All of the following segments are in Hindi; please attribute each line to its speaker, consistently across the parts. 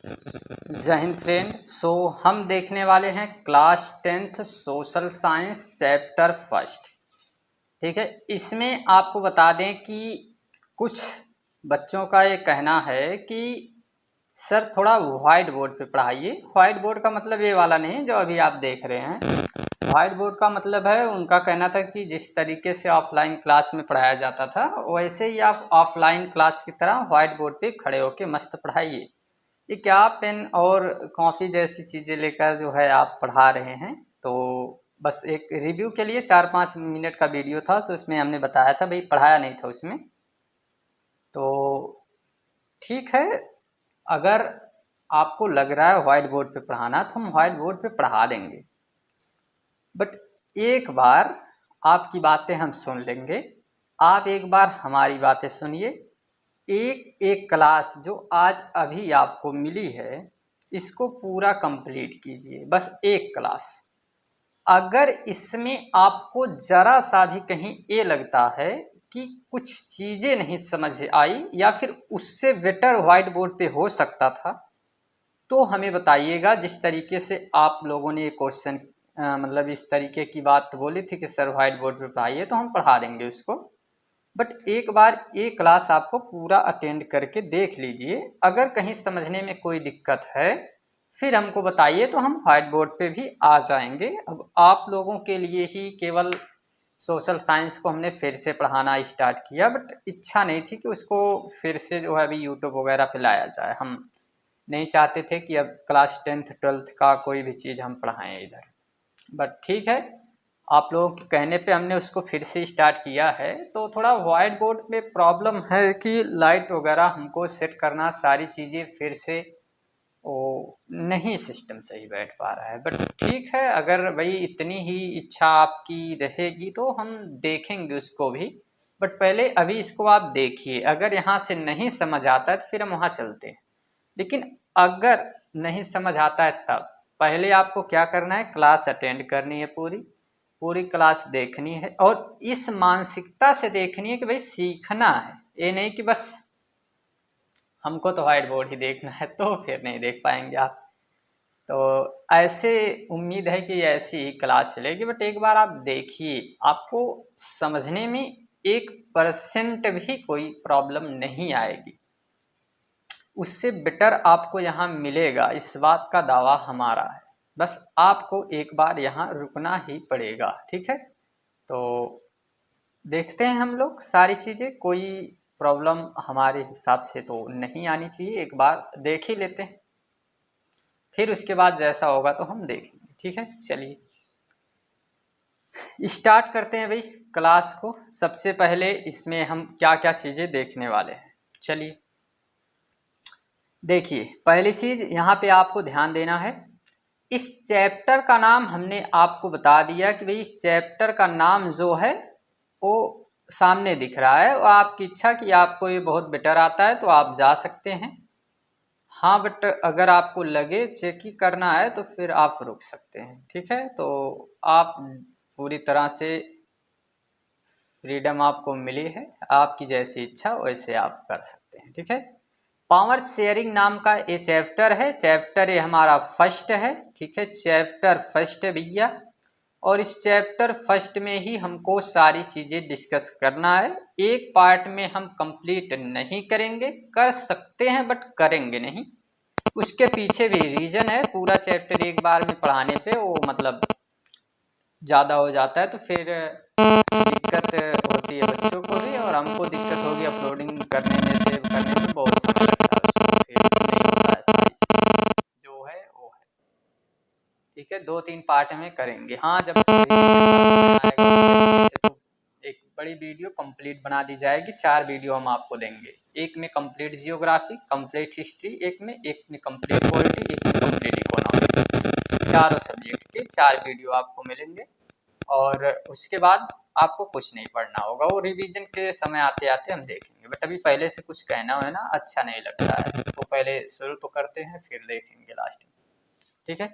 Speaker 1: जय हिंद फ्रेंड। हम देखने वाले हैं class 10th social science chapter first. ठीक है, इसमें आपको बता दें कि कुछ बच्चों का ये कहना है कि सर थोड़ा व्हाइट बोर्ड पे पढ़ाइए। व्हाइट बोर्ड का मतलब ये वाला नहीं जो अभी आप देख रहे हैं। व्हाइट बोर्ड का मतलब है, उनका कहना था कि जिस तरीके से ऑफलाइन क्लास में पढ़ाया जाता था वैसे ही आप ऑफलाइन क्लास की तरह व्हाइट बोर्ड पे खड़े होके मस्त पढ़ाइए। ये क्या पेन और कॉफ़ी जैसी चीज़ें लेकर जो है आप पढ़ा रहे हैं। तो बस एक रिव्यू के लिए 4-5 मिनट का वीडियो था, तो उसमें हमने बताया था, भाई पढ़ाया नहीं था उसमें। तो ठीक है, अगर आपको लग रहा है व्हाइट बोर्ड पे पढ़ाना तो हम व्हाइट बोर्ड पे पढ़ा देंगे, बट एक बार आपकी बातें हम सुन लेंगे। आप एक बार हमारी बातें सुनिए। एक एक क्लास जो आज अभी आपको मिली है इसको पूरा कंप्लीट कीजिए, बस एक क्लास। अगर इसमें आपको जरा सा भी कहीं ये लगता है कि कुछ चीज़ें नहीं समझ आई या फिर उससे बेटर व्हाइट बोर्ड पे हो सकता था, तो हमें बताइएगा। जिस तरीके से आप लोगों ने ये क्वेश्चन मतलब इस तरीके की बात बोली थी कि सर व्हाइट बोर्ड पे पढ़ाइए, तो हम पढ़ा देंगे उसको। बट एक बार ये क्लास आपको पूरा अटेंड करके देख लीजिए। अगर कहीं समझने में कोई दिक्कत है फिर हमको बताइए, तो हम व्हाइट बोर्ड पे भी आ जाएंगे। अब आप लोगों के लिए ही केवल सोशल साइंस को हमने फिर से पढ़ाना स्टार्ट किया, बट इच्छा नहीं थी कि उसको फिर से जो है अभी यूट्यूब वगैरह पे लाया जाए। हम नहीं चाहते थे कि अब क्लास 10th 12th का कोई भी चीज़ हम पढ़ाएं इधर। बट ठीक है, आप लोगों के कहने पे हमने उसको फिर से स्टार्ट किया है। तो थोड़ा वाइट बोर्ड में प्रॉब्लम है कि लाइट वगैरह हमको सेट करना, सारी चीज़ें फिर से वो नहीं सिस्टम सही बैठ पा रहा है। बट ठीक है, अगर भाई इतनी ही इच्छा आपकी रहेगी तो हम देखेंगे उसको भी। बट पहले अभी इसको आप देखिए, अगर यहाँ से नहीं समझ आता है तो फिर हम वहाँ चलते हैं। लेकिन अगर नहीं समझ आता है तब पहले आपको क्या करना है, क्लास अटेंड करनी है, पूरी पूरी क्लास देखनी है। और इस मानसिकता से देखनी है कि भाई सीखना है, ये नहीं कि बस हमको तो व्हाइट बोर्ड ही देखना है, तो फिर नहीं देख पाएंगे आप। तो ऐसे उम्मीद है कि ऐसी ही क्लास चलेगी। बट एक बार आप देखिए, आपको समझने में 1% भी कोई प्रॉब्लम नहीं आएगी। उससे बेटर आपको यहाँ मिलेगा, इस बात का दावा हमारा है। बस आपको एक बार यहाँ रुकना ही पड़ेगा। ठीक है, तो देखते हैं हम लोग सारी चीज़ें। कोई प्रॉब्लम हमारे हिसाब से तो नहीं आनी चाहिए, एक बार देख ही लेते हैं, फिर उसके बाद जैसा होगा तो हम देखेंगे। ठीक है, चलिए स्टार्ट करते हैं भाई क्लास को। सबसे पहले इसमें हम क्या क्या चीज़ें देखने वाले हैं, चलिए देखिए। पहली चीज़ यहाँ पे आपको ध्यान देना है, इस चैप्टर का नाम हमने आपको बता दिया कि भाई इस चैप्टर का नाम जो है वो सामने दिख रहा है। और आपकी इच्छा कि आपको ये बहुत बेटर आता है तो आप जा सकते हैं। हाँ, बट अगर आपको लगे चेक ही करना है तो फिर आप रुक सकते हैं। ठीक है, तो आप पूरी तरह से फ्रीडम आपको मिली है, आपकी जैसी इच्छा वैसे आप कर सकते हैं। ठीक है, पावर शेयरिंग नाम का ये चैप्टर है। चैप्टर ये हमारा फर्स्ट है। ठीक है, चैप्टर फर्स्ट है भैया। और इस चैप्टर फर्स्ट में ही हमको सारी चीज़ें डिस्कस करना है। एक पार्ट में हम कंप्लीट नहीं करेंगे, कर सकते हैं बट करेंगे नहीं। उसके पीछे भी रीज़न है। पूरा चैप्टर एक बार में पढ़ाने पे वो मतलब ज़्यादा हो जाता है, तो फिर दिक्कत होती है बच्चों को भी और हमको दिक्कत होगी अपलोडिंग करने में, सेव करने में बहुत समय लगता है उसको, फिर नहीं होता है सारी चीज़ जो है वो है। ठीक है, 2-3 पार्ट में करेंगे। हाँ, जब रिवीजन का समय आएगा उस तरीके से तो एक बड़ी वीडियो कंप्लीट बना दी जाएगी। 4 वीडियो हम आपको देंगे, एक में कंप्लीट जियोग्राफी, कंप्लीट हिस्ट्री, एक में कंप्लीट पॉलिटी, एक में कंप्लीट इकोनॉमिक्स। चारों सब्जेक्ट के 4 वीडियो आपको मिलेंगे। और उसके बाद आपको कुछ नहीं पढ़ना होगा, वो रिवीजन के समय आते आते हम देखेंगे। बट अभी पहले से कुछ कहना है ना अच्छा नहीं लगता है, तो पहले शुरू तो करते हैं फिर देखेंगे लास्ट में। ठीक है,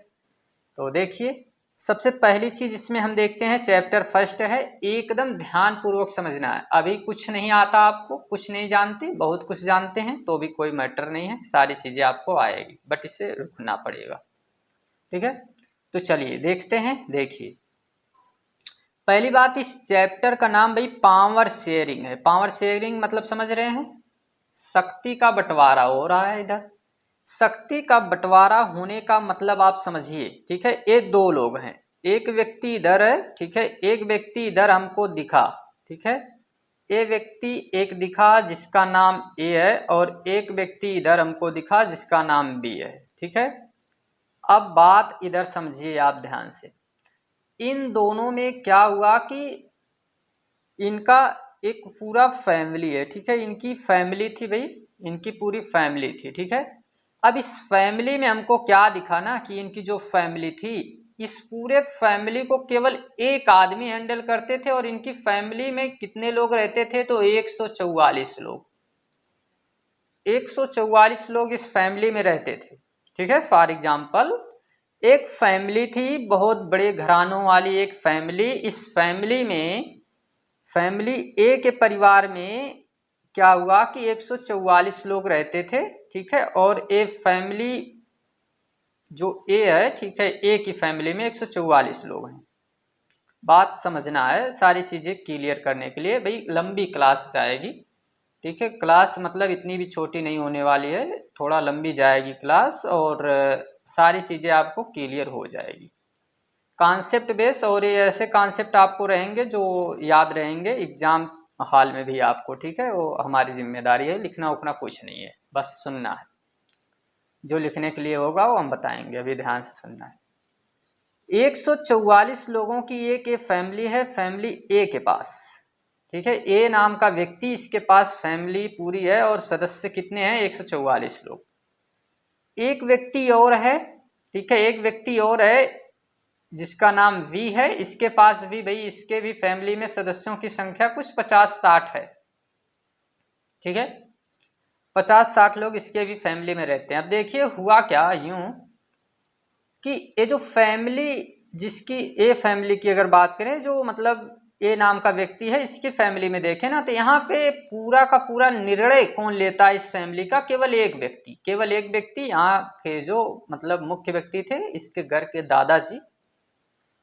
Speaker 1: तो देखिए सबसे पहली चीज इसमें हम देखते हैं, चैप्टर फर्स्ट है, एकदम ध्यान पूर्वक समझना है। अभी कुछ नहीं आता आपको, कुछ नहीं जानते, बहुत कुछ जानते हैं तो भी कोई मैटर नहीं है, सारी चीजें आपको आएगी, बट इसे रुकना पड़ेगा। ठीक है, तो चलिए देखते हैं। देखिए पहली बात, इस चैप्टर का नाम भाई पावर शेयरिंग है। पावर शेयरिंग मतलब समझ रहे हैं, शक्ति का बंटवारा हो रहा है इधर। शक्ति का बंटवारा होने का मतलब आप समझिए। ठीक है, ये दो लोग हैं, एक व्यक्ति इधर है, ठीक है, एक व्यक्ति इधर हमको दिखा। ठीक है, ये व्यक्ति एक दिखा जिसका नाम ए है, और एक व्यक्ति इधर हमको दिखा जिसका नाम बी है। ठीक है, अब बात इधर समझिए आप ध्यान से। इन दोनों में क्या हुआ कि इनका एक पूरा फैमिली है। ठीक है, इनकी फैमिली थी भाई, इनकी पूरी फैमिली थी। ठीक है, अब इस फैमिली में हमको क्या दिखा ना कि इनकी जो फैमिली थी, इस पूरे फैमिली को केवल एक आदमी हैंडल करते थे, और इनकी फैमिली में कितने लोग रहते थे, तो 144 लोग। 144 लोग इस फैमिली में रहते थे। ठीक है, फॉर एग्जाम्पल एक फैमिली थी, बहुत बड़े घरानों वाली एक फैमिली। इस फैमिली में, फैमिली ए के परिवार में क्या हुआ कि 144 लोग रहते थे। ठीक है, और ए फैमिली जो ए है, ठीक है, ए की फैमिली में 144 लोग हैं। बात समझना है, सारी चीजें क्लियर करने के लिए भाई लंबी क्लास जाएगी। ठीक है, क्लास मतलब इतनी भी छोटी नहीं होने वाली है, थोड़ा लंबी जाएगी क्लास, और सारी चीजें आपको क्लियर हो जाएगी कॉन्सेप्ट बेस। और ये ऐसे कॉन्सेप्ट आपको रहेंगे जो याद रहेंगे एग्जाम हॉल में भी आपको। ठीक है, वो हमारी जिम्मेदारी है, लिखना उखना कुछ नहीं है, बस सुनना है। जो लिखने के लिए होगा वो हम बताएंगे, अभी ध्यान से सुनना है। 144 लोगों की एक फैमिली है, फैमिली ए के पास। ठीक है, ए नाम का व्यक्ति, इसके पास फैमिली पूरी है, और सदस्य कितने हैं, 144 लोग। एक व्यक्ति और है, ठीक है, एक व्यक्ति और है जिसका नाम वी है, इसके पास भी भाई, इसके भी फैमिली में सदस्यों की संख्या कुछ 50-60 है। ठीक है, 50-60 लोग इसके भी फैमिली में रहते हैं। अब देखिए हुआ क्या, यूं कि ये जो फैमिली, जिसकी ए फैमिली की अगर बात करें, जो मतलब ए नाम का व्यक्ति है, इसकी फैमिली में देखें ना, तो यहाँ पे पूरा का पूरा निर्णय कौन लेता है इस फैमिली का, केवल एक व्यक्ति। केवल एक व्यक्ति, यहाँ के जो मतलब मुख्य व्यक्ति थे, इसके घर के दादाजी,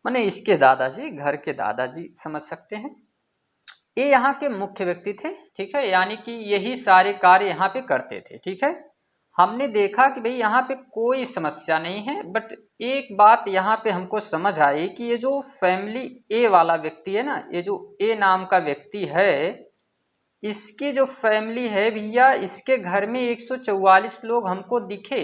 Speaker 1: माने इसके दादाजी, घर के दादाजी समझ सकते हैं, ये यहाँ के मुख्य व्यक्ति थे। ठीक है, यानी कि यही सारे कार्य यहाँ पे करते थे। ठीक है, हमने देखा कि भाई यहाँ पे कोई समस्या नहीं है, बट एक बात यहाँ पे हमको समझ आई कि ये जो फैमिली ए वाला व्यक्ति है ना, ये जो ए नाम का व्यक्ति है, इसकी जो फैमिली है भैया, इसके घर में 144 लोग हमको दिखे,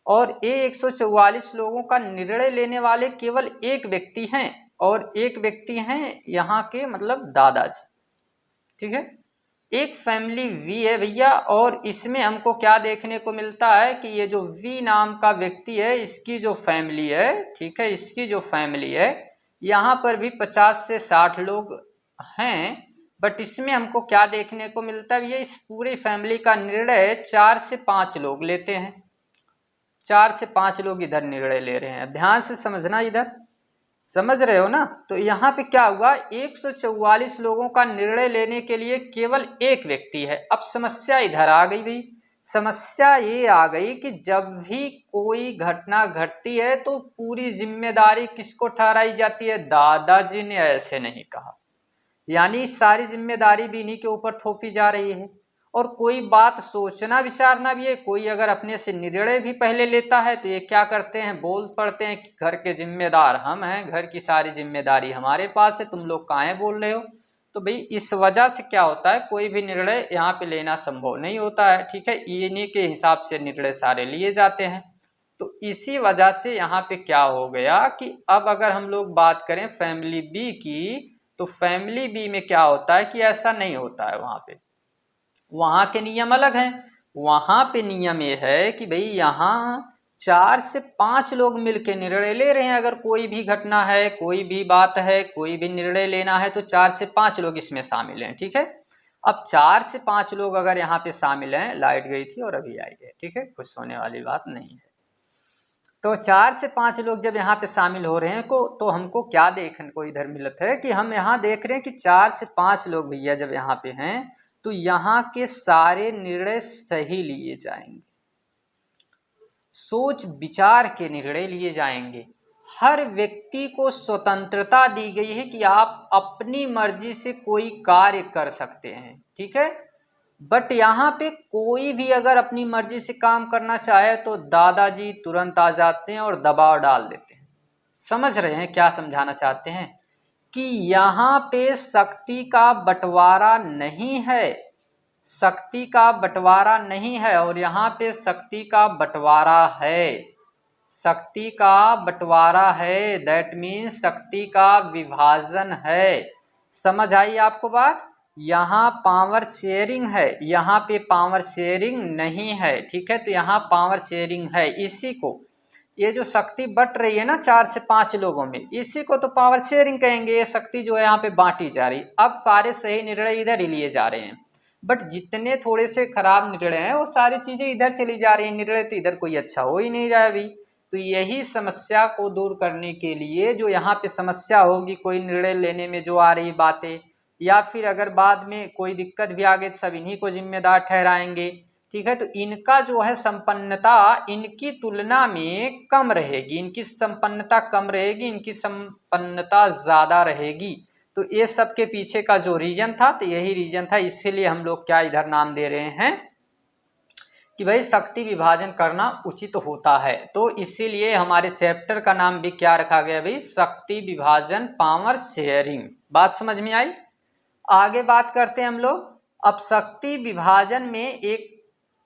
Speaker 1: और ये 144 लोगों का निर्णय लेने वाले केवल एक व्यक्ति हैं, और एक व्यक्ति हैं यहाँ के मतलब दादाजी। ठीक है, एक फैमिली वी है भैया, और इसमें हमको क्या देखने को मिलता है कि ये जो वी नाम का व्यक्ति है, इसकी जो फैमिली है, ठीक है, इसकी जो फैमिली है, यहाँ पर भी 50 से 60 लोग हैं, बट इसमें हमको क्या देखने को मिलता है, ये इस पूरी फैमिली का निर्णय 4 से 5 लोग लेते हैं। 4 से 5 लोग इधर निर्णय ले रहे हैं, ध्यान से समझना, इधर समझ रहे हो ना। तो यहाँ पे क्या हुआ, 144 लोगों का निर्णय लेने के लिए केवल एक व्यक्ति है। अब समस्या इधर आ गई भाई, समस्या ये आ गई कि जब भी कोई घटना घटती है तो पूरी जिम्मेदारी किसको ठहराई जाती है, दादाजी ने ऐसे नहीं कहा, यानी सारी जिम्मेदारी भी इन्हीं के ऊपर थोपी जा रही है। और कोई बात सोचना विचारना भी है, कोई अगर अपने से निर्णय भी पहले लेता है तो ये क्या करते हैं, बोल पड़ते हैं कि घर के जिम्मेदार हम हैं, घर की सारी जिम्मेदारी हमारे पास है, तुम लोग काहे बोल रहे हो। तो भाई इस वजह से क्या होता है, कोई भी निर्णय यहाँ पे लेना संभव नहीं होता है। ठीक है, इन्हीं के हिसाब से निर्णय सारे लिए जाते हैं। तो इसी वजह से यहाँ पे क्या हो गया कि अब अगर हम लोग बात करें फैमिली बी की, तो फैमिली बी में क्या होता है कि ऐसा नहीं होता है। वहां के नियम अलग हैं। वहां पे नियम ये है कि भाई यहाँ 4 से 5 लोग मिलके निर्णय ले रहे हैं। अगर कोई भी घटना है, कोई भी बात है, कोई भी निर्णय लेना है, तो 4 से 5 लोग इसमें शामिल हैं। ठीक है, अब 4 से 5 लोग अगर यहाँ पे शामिल हैं, लाइट गई थी और अभी आई है, ठीक है, कुछ सोने वाली बात नहीं है। तो 4 से 5 लोग जब यहाँ पे शामिल हो रहे हैं तो हमको क्या देखने को इधर मिलता है कि हम यहाँ देख रहे हैं कि 4 से 5 लोग भैया जब यहाँ पे हैं तो यहाँ के सारे निर्णय सही लिए जाएंगे, सोच विचार के निर्णय लिए जाएंगे। हर व्यक्ति को स्वतंत्रता दी गई है कि आप अपनी मर्जी से कोई कार्य कर सकते हैं, ठीक है। बट यहाँ पे कोई भी अगर अपनी मर्जी से काम करना चाहे तो दादाजी तुरंत आ जाते हैं और दबाव डाल देते हैं। समझ रहे हैं क्या समझाना चाहते हैं? कि यहाँ पे शक्ति का बंटवारा नहीं है, शक्ति का बंटवारा नहीं है, और यहाँ पे शक्ति का बंटवारा है, शक्ति का बंटवारा है। दैट मीन्स शक्ति का विभाजन है। समझ आई आपको बात? यहाँ पावर शेयरिंग है, यहाँ पे पावर शेयरिंग नहीं है, ठीक है। तो यहाँ पावर शेयरिंग है। इसी को, ये जो शक्ति बट रही है ना 4 से 5 लोगों में, इसी को तो पावर शेयरिंग कहेंगे। ये शक्ति जो है यहाँ पे बांटी जा रही। अब सारे सही निर्णय इधर ही लिए जा रहे हैं, बट जितने थोड़े से खराब निर्णय हैं वो सारी चीजें इधर चली जा रही हैं। निर्णय तो इधर कोई अच्छा हो ही नहीं रहा है अभी। तो यही समस्या को दूर करने के लिए जो यहाँ पे समस्या होगी, कोई निर्णय लेने में जो आ रही बातें, या फिर अगर बाद में कोई दिक्कत भी आ गई तो सब इन्हीं को जिम्मेदार ठहराएंगे, ठीक है। तो इनका जो है संपन्नता इनकी तुलना में कम रहेगी, इनकी संपन्नता कम रहेगी, इनकी संपन्नता ज्यादा रहेगी। तो ये सब के पीछे का जो रीजन था, तो यही रीजन था। इसीलिए हम लोग क्या इधर नाम दे रहे हैं कि भाई शक्ति विभाजन करना उचित होता है। तो इसीलिए हमारे चैप्टर का नाम भी क्या रखा गया भाई? शक्ति विभाजन, पावर शेयरिंग। बात समझ में आई? आगे बात करते हैं हम लोग। अब शक्ति विभाजन में एक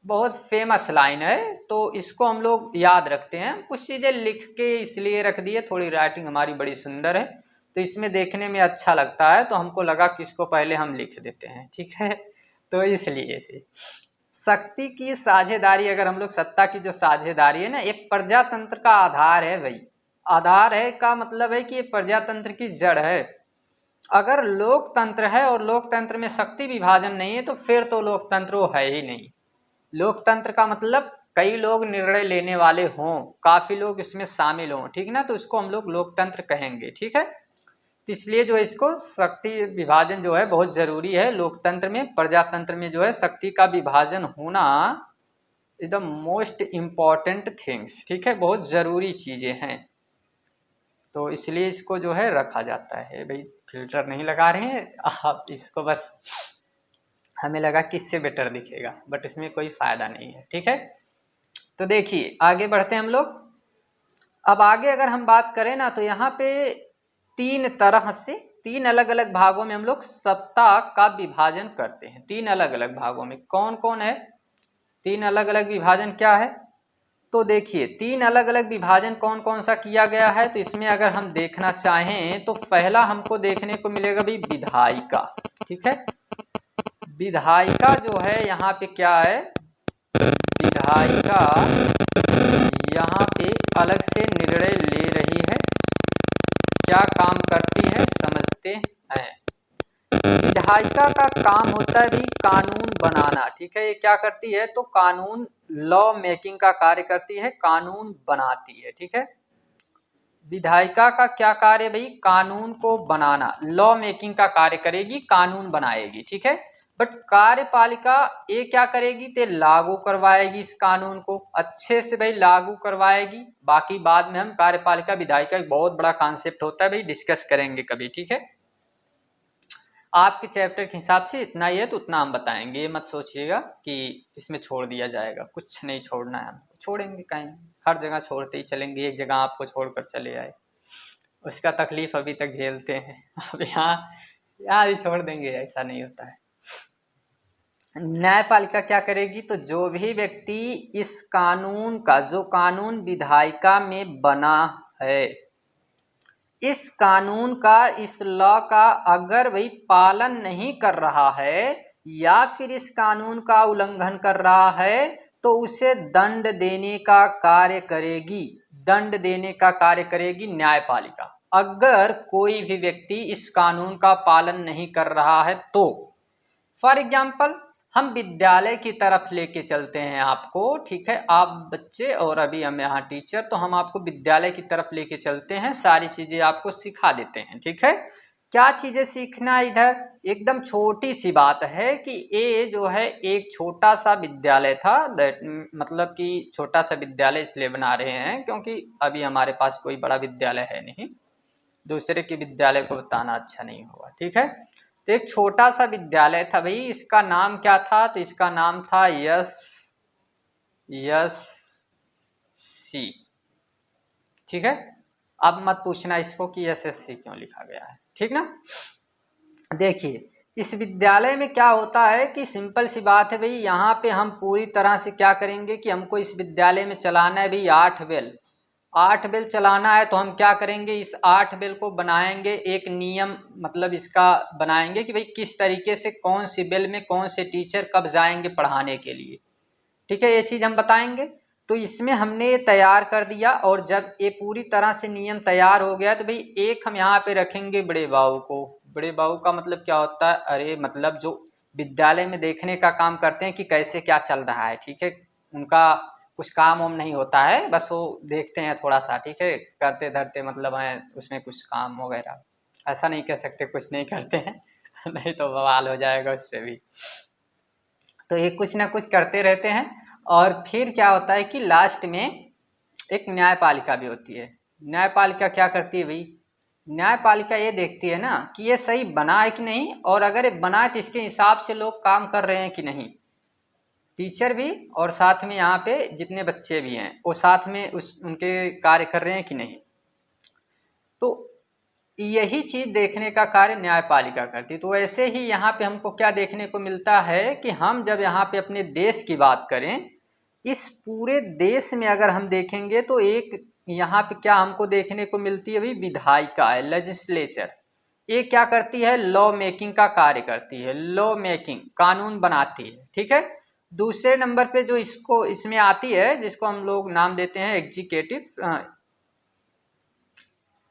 Speaker 1: बहुत फेमस लाइन है, तो इसको हम लोग याद रखते हैं। कुछ चीजें लिख के इसलिए रख दी है, थोड़ी राइटिंग हमारी बड़ी सुंदर है तो इसमें देखने में अच्छा लगता है, तो हमको लगा कि इसको पहले हम लिख देते हैं, ठीक है। तो इसलिए से शक्ति की साझेदारी, अगर हम लोग सत्ता की जो साझेदारी है ना, एक प्रजातंत्र का आधार है भाई। आधार है का मतलब है कि ये प्रजातंत्र की जड़ है। अगर लोकतंत्र है और लोकतंत्र में शक्ति विभाजन नहीं है तो फिर तो लोकतंत्र वो है ही नहीं। लोकतंत्र का मतलब कई लोग निर्णय लेने वाले हों, काफी लोग इसमें शामिल हों, ठीक ना, तो इसको हम लोग लोकतंत्र कहेंगे, ठीक है। तो इसलिए जो इसको शक्ति विभाजन जो है बहुत जरूरी है। लोकतंत्र में, प्रजातंत्र में जो है शक्ति का विभाजन होना is the most important things, ठीक है, बहुत जरूरी चीजें हैं। तो इसलिए इसको जो है रखा जाता है भाई। फिल्टर नहीं लगा रहे हैं आप, इसको बस हमें लगा कि इससे बेटर दिखेगा, बट इसमें कोई फायदा नहीं है, ठीक है। तो देखिए आगे बढ़ते हैं हम लोग। अब आगे अगर हम बात करें ना, तो यहाँ पे 3 तरह से, 3 अलग अलग भागों में हम लोग सत्ता का विभाजन करते हैं। 3 अलग अलग भागों में कौन कौन है? 3 अलग अलग विभाजन क्या है? तो देखिए 3 अलग अलग विभाजन कौन कौन सा किया गया है। तो इसमें अगर हम देखना चाहें तो पहला हमको देखने को मिलेगा भाई विधायिका, ठीक है। विधायिका जो है यहाँ पे क्या है? विधायिका यहाँ पे अलग से निर्णय ले रही है। क्या काम करती है समझते हैं। विधायिका का काम होता है भी कानून बनाना, ठीक है। ये क्या करती है? तो कानून, लॉ मेकिंग का कार्य करती है, कानून बनाती है, ठीक है। विधायिका का क्या कार्य भाई? कानून को बनाना, लॉ मेकिंग का कार्य करेगी, कानून बनाएगी, ठीक है। बट कार्यपालिका ये क्या करेगी? ते लागू करवाएगी, इस कानून को अच्छे से भाई लागू करवाएगी। बाकी बाद में हम कार्यपालिका विधायिका एक बहुत बड़ा कॉन्सेप्ट होता है भाई, डिस्कस करेंगे कभी, ठीक है। आपके चैप्टर के हिसाब से इतना ही है तो उतना हम बताएंगे। ये मत सोचिएगा कि इसमें छोड़ दिया जाएगा, कुछ नहीं छोड़ना है। हम छोड़ेंगे कहीं, हर जगह छोड़ते ही चलेंगे। एक जगह आपको छोड़कर चले आए, उसका तकलीफ अभी तक झेलते हैं। अब यहाँ ही छोड़ देंगे, ऐसा नहीं होता है। न्यायपालिका क्या करेगी? तो जो भी व्यक्ति इस कानून का, जो कानून विधायिका में बना है, इस कानून का, इस लॉ का अगर वही पालन नहीं कर रहा है या फिर इस कानून का उल्लंघन कर रहा है तो उसे दंड देने का कार्य करेगी, दंड देने का कार्य करेगी न्यायपालिका। अगर कोई भी व्यक्ति इस कानून का पालन नहीं कर रहा है तो, फॉर एग्जाम्पल हम विद्यालय की तरफ लेके चलते हैं आपको, ठीक है। आप बच्चे और अभी हम यहाँ टीचर, तो हम आपको विद्यालय की तरफ लेके चलते हैं, सारी चीजें आपको सिखा देते हैं, ठीक है। क्या चीजें सीखना है इधर, एकदम छोटी सी बात है कि ये जो है एक छोटा सा विद्यालय था, मतलब कि छोटा सा विद्यालय इसलिए बना रहे हैं क्योंकि अभी हमारे पास कोई बड़ा विद्यालय है नहीं, दूसरे के विद्यालय को बताना अच्छा नहीं होगा, ठीक है। तो एक छोटा सा विद्यालय था भाई, इसका नाम क्या था, तो इसका नाम था यस सी, ठीक है। अब मत पूछना इसको कि SSC क्यों लिखा गया है, ठीक ना। देखिए इस विद्यालय में क्या होता है कि सिंपल सी बात है भाई, यहाँ पे हम पूरी तरह से क्या करेंगे कि हमको इस विद्यालय में चलाना है भाई 8 बेल चलाना है। तो हम क्या करेंगे, इस 8 बेल को बनाएंगे, एक नियम मतलब इसका बनाएंगे कि भाई किस तरीके से कौन सी बेल में कौन से टीचर कब जाएंगे पढ़ाने के लिए, ठीक है। ये चीज़ हम बताएंगे। तो इसमें हमने ये तैयार कर दिया, और जब ये पूरी तरह से नियम तैयार हो गया तो भाई एक हम यहाँ पे रखेंगे बड़े बाबू को। बड़े बाबू का मतलब क्या होता है, अरे मतलब जो विद्यालय में देखने का काम करते हैं कि कैसे क्या चल रहा है, ठीक है। उनका कुछ काम वाम नहीं होता है, बस वो देखते हैं थोड़ा सा, ठीक है, करते धरते मतलब है उसमें कुछ काम वगैरह, ऐसा नहीं कह सकते कुछ नहीं करते हैं नहीं तो बवाल हो जाएगा उस पर भी। तो ये कुछ ना कुछ करते रहते हैं। और फिर क्या होता है कि लास्ट में एक न्यायपालिका भी होती है। न्यायपालिका क्या करती है भाई, न्यायपालिका ये देखती है ना कि ये सही बना है कि नहीं, और अगर ये बना है तो इसके हिसाब से लोग काम कर रहे हैं कि नहीं, टीचर भी और साथ में यहाँ पे जितने बच्चे भी हैं वो साथ में उनके कार्य कर रहे हैं कि नहीं। तो यही चीज देखने का कार्य न्यायपालिका करती। तो वैसे ही यहाँ पे हमको क्या देखने को मिलता है कि हम जब यहाँ पे अपने देश की बात करें, इस पूरे देश में अगर हम देखेंगे तो एक यहाँ पे क्या हमको देखने को मिलती है भाई, विधायिका है, लेजिस्लेचर। ये क्या करती है, लॉ मेकिंग का कार्य करती है, लॉ मेकिंग कानून बनाती है, ठीक है। दूसरे नंबर पे जो इसको इसमें आती है जिसको हम लोग नाम देते हैं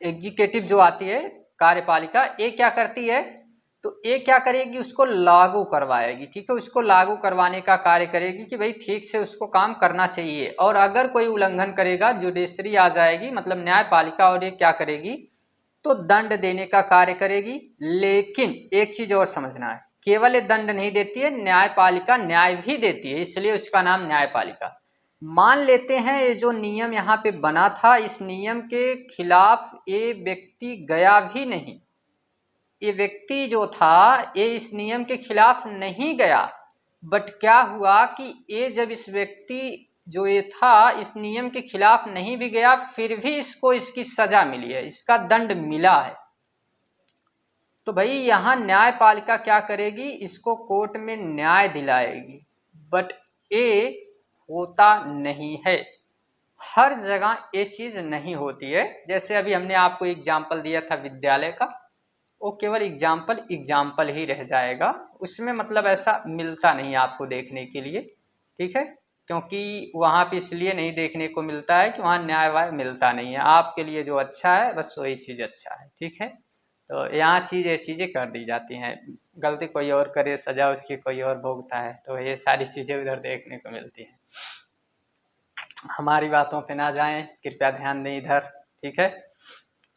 Speaker 1: एग्जीक्यूटिव जो आती है कार्यपालिका, ये क्या करती है, तो ये क्या करेगी, उसको लागू करवाएगी, ठीक है। उसको लागू करवाने का कार्य करेगी कि भाई ठीक से उसको काम करना चाहिए, और अगर कोई उल्लंघन करेगा जुडिशरी आ जाएगी, मतलब न्यायपालिका, और ये क्या करेगी, तो दंड देने का कार्य करेगी। लेकिन एक चीज और समझना है, केवल ये दंड नहीं देती है, न्यायपालिका न्याय भी देती है, इसलिए उसका नाम न्यायपालिका। मान लेते हैं ये जो नियम यहाँ पे बना था, इस नियम के खिलाफ ये व्यक्ति गया भी नहीं, ये व्यक्ति जो था ये इस नियम के खिलाफ नहीं गया, बट क्या हुआ कि ये जब इस व्यक्ति जो ये था इस नियम के खिलाफ नहीं भी गया, फिर भी इसको इसकी सजा मिली है, इसका दंड मिला है। तो भाई यहाँ न्यायपालिका क्या करेगी, इसको कोर्ट में न्याय दिलाएगी, बट ये होता नहीं है, हर जगह ये चीज नहीं होती है। जैसे अभी हमने आपको एग्जाम्पल दिया था विद्यालय का, वो केवल एग्जाम्पल ही रह जाएगा, उसमें मतलब ऐसा मिलता नहीं आपको देखने के लिए, ठीक है। क्योंकि वहाँ पे इसलिए नहीं देखने को मिलता है कि वहाँ न्याय वाय मिलता नहीं है, आपके लिए जो अच्छा है बस वही चीज़ अच्छा है, ठीक है। तो यहाँ चीज़ें कर दी जाती हैं, गलती कोई और करे सजा उसकी कोई और भोगता है, तो ये सारी चीज़ें उधर देखने को मिलती हैं। हमारी बातों पे ना जाएं, कृपया ध्यान दें इधर, ठीक है।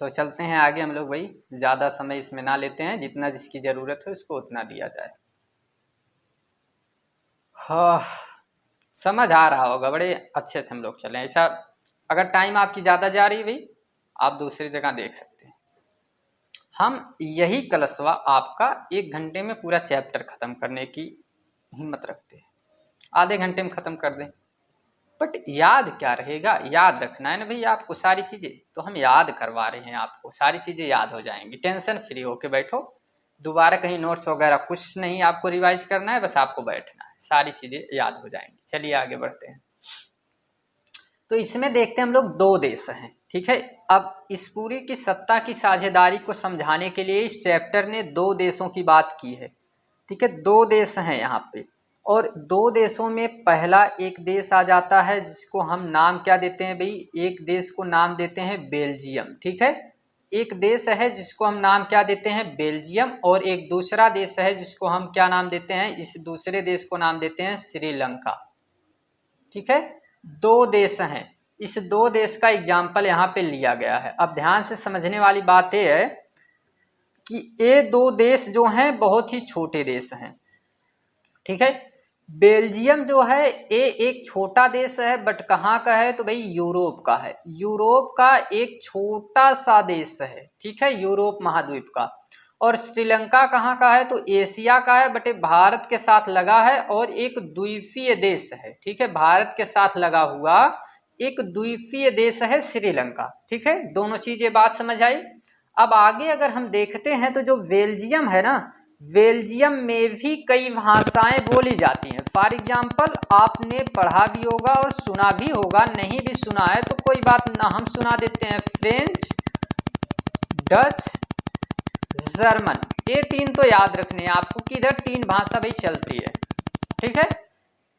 Speaker 1: तो चलते हैं आगे हम लोग भाई, ज़्यादा समय इसमें ना लेते हैं, जितना जिसकी ज़रूरत है उसको उतना दिया जाए। हाँ समझ आ रहा होगा, बड़े अच्छे से हम लोग चलें। ऐसा अगर टाइम आपकी ज़्यादा जा रही है भाई, आप दूसरी जगह देख सकते हैं। हम यही कलसवा आपका 1 घंटे में पूरा चैप्टर ख़त्म करने की हिम्मत रखते हैं, आधे घंटे में ख़त्म कर दें, बट याद क्या रहेगा, याद रखना है ना भाई आपको सारी चीज़ें, तो हम याद करवा रहे हैं आपको, सारी चीज़ें याद हो जाएंगी, टेंशन फ्री होके बैठो। दोबारा कहीं नोट्स वगैरह कुछ नहीं आपको रिवाइज करना है, बस आपको बैठना है, सारी चीज़ें याद हो जाएंगी। चलिए आगे बढ़ते हैं। तो इसमें देखते हैं हम लोग 2 देश हैं, ठीक है। अब इस पूरी की सत्ता की साझेदारी को समझाने के लिए इस चैप्टर ने 2 देशों की बात की है, ठीक है। 2 देश हैं यहाँ पे, और 2 देशों में पहला एक देश आ जाता है जिसको हम नाम क्या देते हैं भाई, एक देश को नाम देते हैं बेल्जियम, ठीक है। एक देश है जिसको हम नाम क्या देते हैं, बेल्जियम, और एक दूसरा देश है जिसको हम क्या नाम देते हैं, इस दूसरे देश को नाम देते हैं श्रीलंका। ठीक है, दो देश हैं, इस दो देश का एग्जाम्पल यहाँ पे लिया गया है। अब ध्यान से समझने वाली बात यह है कि ये दो देश जो हैं बहुत ही छोटे देश हैं। ठीक है, बेल्जियम जो है ये एक छोटा देश है, बट कहाँ का है, तो भाई यूरोप का है, यूरोप का एक छोटा सा देश है। ठीक है, यूरोप महाद्वीप का। और श्रीलंका कहाँ का है, तो एशिया का है, बट भारत के साथ लगा है और एक द्वीपीय देश है। ठीक है, भारत के साथ लगा हुआ एक द्वीपीय देश है श्रीलंका। ठीक है, दोनों चीजें बात समझ आई। अब आगे अगर हम देखते हैं तो जो बेल्जियम है ना, बेल्जियम में भी कई भाषाएं बोली जाती हैं। फॉर एग्जाम्पल आपने पढ़ा भी होगा और सुना भी होगा, नहीं भी सुना है तो कोई बात ना, हम सुना देते हैं, फ्रेंच, डच, जर्मन। ये तीन तो याद रखने हैं आपको कि इधर तीन भाषा भी चलती है। ठीक है,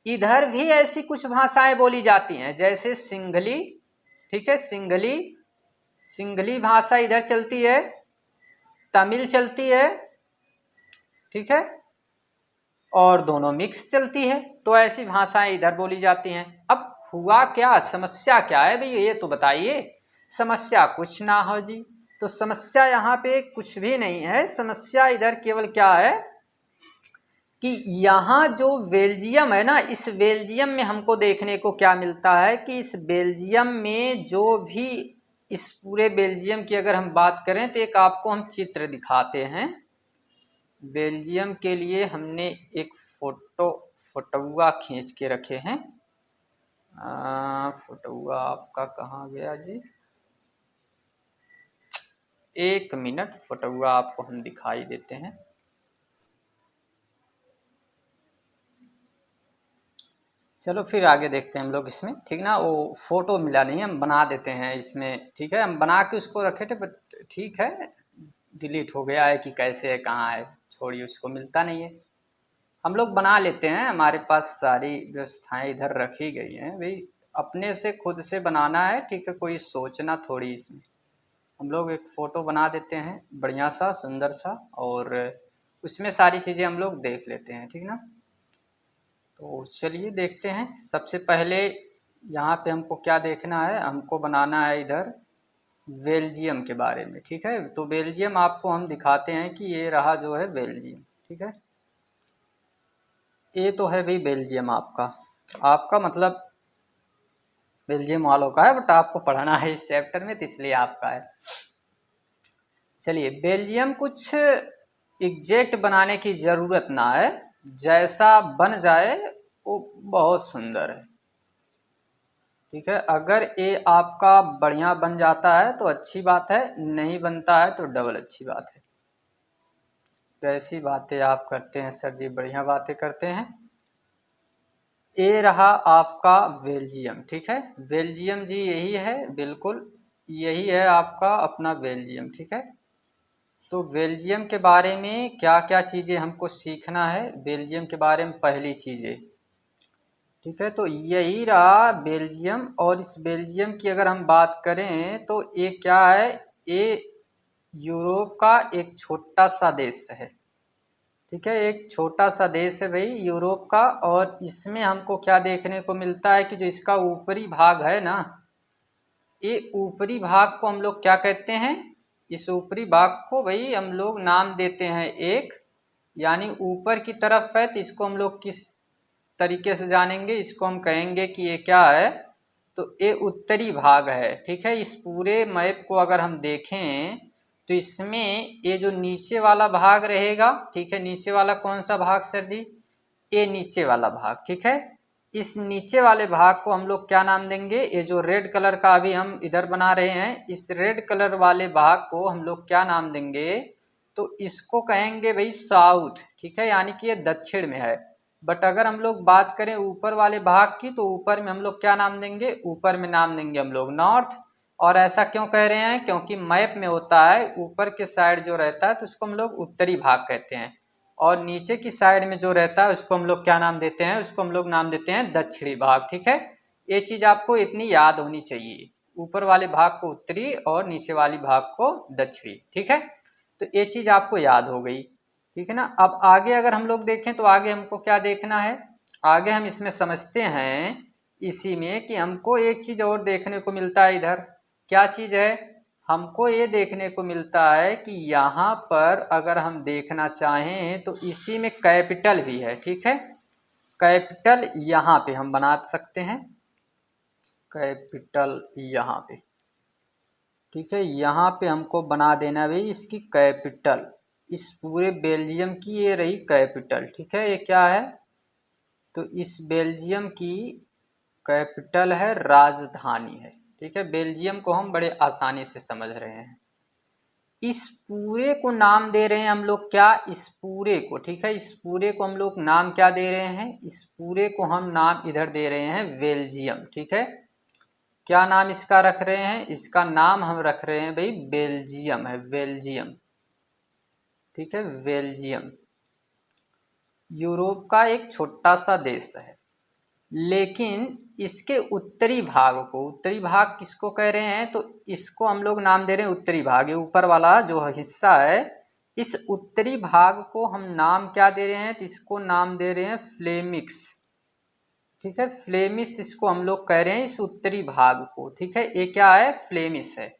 Speaker 1: इधर भी ऐसी कुछ भाषाएं बोली जाती हैं, जैसे सिंघली। ठीक है, सिंघली भाषा इधर चलती है, तमिल चलती है। ठीक है, और दोनों मिक्स चलती है, तो ऐसी भाषाएं इधर बोली जाती हैं। अब हुआ क्या, समस्या क्या है भैया, ये तो बताइए। समस्या कुछ ना हो जी, तो समस्या यहाँ पे कुछ भी नहीं है। समस्या इधर केवल क्या है कि यहाँ जो बेल्जियम है ना, इस बेल्जियम में हमको देखने को क्या मिलता है कि इस बेल्जियम में जो भी, इस पूरे बेल्जियम की अगर हम बात करें तो एक आपको हम चित्र दिखाते हैं। बेल्जियम के लिए हमने एक फोटोआ खींच के रखे हैं। फोटोआ आपका कहाँ गया जी, एक मिनट, फोटोआ आपको हम दिखाई देते हैं। चलो फिर आगे देखते हैं हम लोग इसमें। ठीक ना, वो फोटो मिला नहीं, हम बना देते हैं इसमें। ठीक है, हम बना के उसको रखे थे, बट ठीक है डिलीट हो गया है कि कैसे है, कहाँ है, छोड़िए, उसको मिलता नहीं है। हम लोग बना लेते हैं, हमारे पास सारी व्यवस्थाएं इधर रखी गई हैं भाई, अपने से खुद से बनाना है। ठीक है, कोई सोचना थोड़ी इसमें। हम लोग एक फ़ोटो बना देते हैं बढ़िया सा, सुंदर सा, और उसमें सारी चीज़ें हम लोग देख लेते हैं। ठीक ना, तो चलिए देखते हैं। सबसे पहले यहाँ पे हमको क्या देखना है, हमको बनाना है इधर बेल्जियम के बारे में। ठीक है, तो बेल्जियम आपको हम दिखाते हैं कि ये रहा जो है बेल्जियम। ठीक है, ये तो है भाई बेल्जियम आपका मतलब बेल्जियम वालों का है, बट आपको पढ़ना है इस चैप्टर में, तो इसलिए आपका है। चलिए, बेल्जियम कुछ एग्जैक्ट बनाने की ज़रूरत ना है, जैसा बन जाए वो बहुत सुंदर है। ठीक है, अगर ये आपका बढ़िया बन जाता है तो अच्छी बात है, नहीं बनता है तो डबल अच्छी बात है। कैसी बातें आप करते हैं सर जी, बढ़िया बातें करते हैं। ये रहा आपका बेल्जियम। ठीक है, बेल्जियम जी यही है, बिल्कुल यही है आपका अपना बेल्जियम। ठीक है, तो बेल्जियम के बारे में क्या क्या चीज़ें हमको सीखना है, बेल्जियम के बारे में पहली चीज़ें। ठीक है, तो यही रहा बेल्जियम। और इस बेल्जियम की अगर हम बात करें तो ये क्या है, ये यूरोप का एक छोटा सा देश है। ठीक है, एक छोटा सा देश है भाई यूरोप का। और इसमें हमको क्या देखने को मिलता है कि जो इसका ऊपरी भाग है ना, ये ऊपरी भाग को हम लोग क्या कहते हैं, इस ऊपरी भाग को भाई हम लोग नाम देते हैं एक, यानी ऊपर की तरफ है तो इसको हम लोग किस तरीके से जानेंगे, इसको हम कहेंगे कि ये क्या है, तो ये उत्तरी भाग है। ठीक है, इस पूरे मैप को अगर हम देखें तो इसमें ये जो नीचे वाला भाग रहेगा, ठीक है, नीचे वाला कौन सा भाग सर जी, ये नीचे वाला भाग। ठीक है, इस नीचे वाले भाग को हम लोग क्या नाम देंगे, ये जो रेड कलर का अभी हम इधर बना रहे हैं, इस रेड कलर वाले भाग को हम लोग क्या नाम देंगे, तो इसको कहेंगे भाई साउथ। ठीक है, यानी कि ये दक्षिण में है। बट अगर हम लोग बात करें ऊपर वाले भाग की, तो ऊपर में हम लोग क्या नाम देंगे, ऊपर में नाम देंगे हम लोग नॉर्थ। और ऐसा क्यों कह रहे हैं, क्योंकि मैप में होता है ऊपर के साइड जो रहता है तो उसको हम लोग उत्तरी भाग कहते हैं, और नीचे की साइड में जो रहता है उसको हम लोग क्या नाम देते हैं, उसको हम लोग नाम देते हैं दक्षिणी भाग। ठीक है, ये चीज आपको इतनी याद होनी चाहिए, ऊपर वाले भाग को उत्तरी और नीचे वाली भाग को दक्षिणी। ठीक है, तो ये चीज आपको याद हो गई। ठीक है ना। अब आगे अगर हम लोग देखें तो आगे हमको क्या देखना है, आगे हम इसमें समझते हैं इसी में कि हमको एक चीज और देखने को मिलता है इधर। क्या चीज है, हमको ये देखने को मिलता है कि यहाँ पर अगर हम देखना चाहें तो इसी में कैपिटल भी है। ठीक है, कैपिटल यहाँ पे हम बना सकते हैं, कैपिटल यहाँ पे। ठीक है, यहाँ पे हमको बना देना भाई इसकी कैपिटल, इस पूरे बेल्जियम की ये रही कैपिटल। ठीक है, ये क्या है, तो इस बेल्जियम की कैपिटल है, राजधानी है। ठीक है, बेल्जियम को हम बड़े आसानी से समझ रहे हैं। इस पूरे को नाम दे रहे हैं हम लोग क्या, इस पूरे को। ठीक है, इस पूरे को हम लोग नाम क्या दे रहे हैं, इस पूरे को हम नाम इधर दे रहे हैं बेल्जियम। ठीक है, क्या नाम इसका रख रहे हैं, इसका नाम हम रख रहे हैं भाई बेल्जियम है, बेल्जियम। ठीक है, बेल्जियम यूरोप का एक छोटा सा देश है, लेकिन इसके उत्तरी भाग को, उत्तरी भाग किसको कह रहे हैं, तो इसको हम लोग नाम दे रहे हैं उत्तरी भाग। ये ऊपर वाला जो हिस्सा है, इस उत्तरी भाग को हम नाम क्या दे रहे हैं, तो इसको नाम दे रहे हैं फ्लेमिक्स। ठीक है, फ्लेमिश इसको हम लोग कह रहे हैं इस उत्तरी भाग को। ठीक है, ये क्या है, फ्लेमिश है।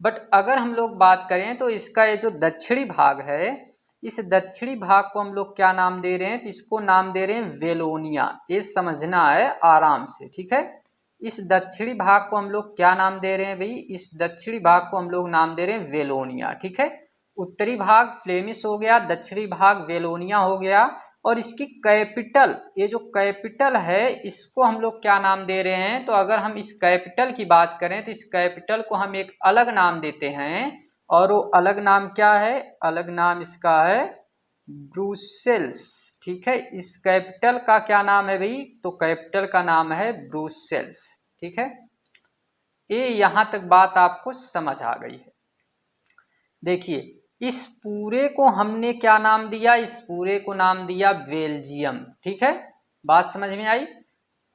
Speaker 1: बट अगर हम लोग बात करें तो इसका ये जो दक्षिणी भाग है, इस दक्षिणी भाग को हम लोग क्या नाम दे रहे हैं, तो इसको नाम दे रहे हैं वेलोनिया। ये समझना है आराम से। ठीक है, इस दक्षिणी भाग को हम लोग क्या नाम दे रहे हैं भाई, इस दक्षिणी भाग को हम लोग नाम दे रहे हैं वेलोनिया। ठीक है, उत्तरी भाग फ्लेमिश हो गया, दक्षिणी भाग वेलोनिया हो गया। और इसकी कैपिटल, ये जो कैपिटल है इसको हम लोग क्या नाम दे रहे हैं, तो अगर हम इस कैपिटल की बात करें तो इस कैपिटल को हम एक अलग नाम देते हैं, और वो अलग नाम क्या है, अलग नाम इसका है ब्रुसेल्स। ठीक है, इस कैपिटल का क्या नाम है भाई, तो कैपिटल का नाम है ब्रुसेल्स। ठीक है, ये यहां तक बात आपको समझ आ गई है। देखिए, इस पूरे को हमने क्या नाम दिया, इस पूरे को नाम दिया बेल्जियम। ठीक है, बात समझ में आई।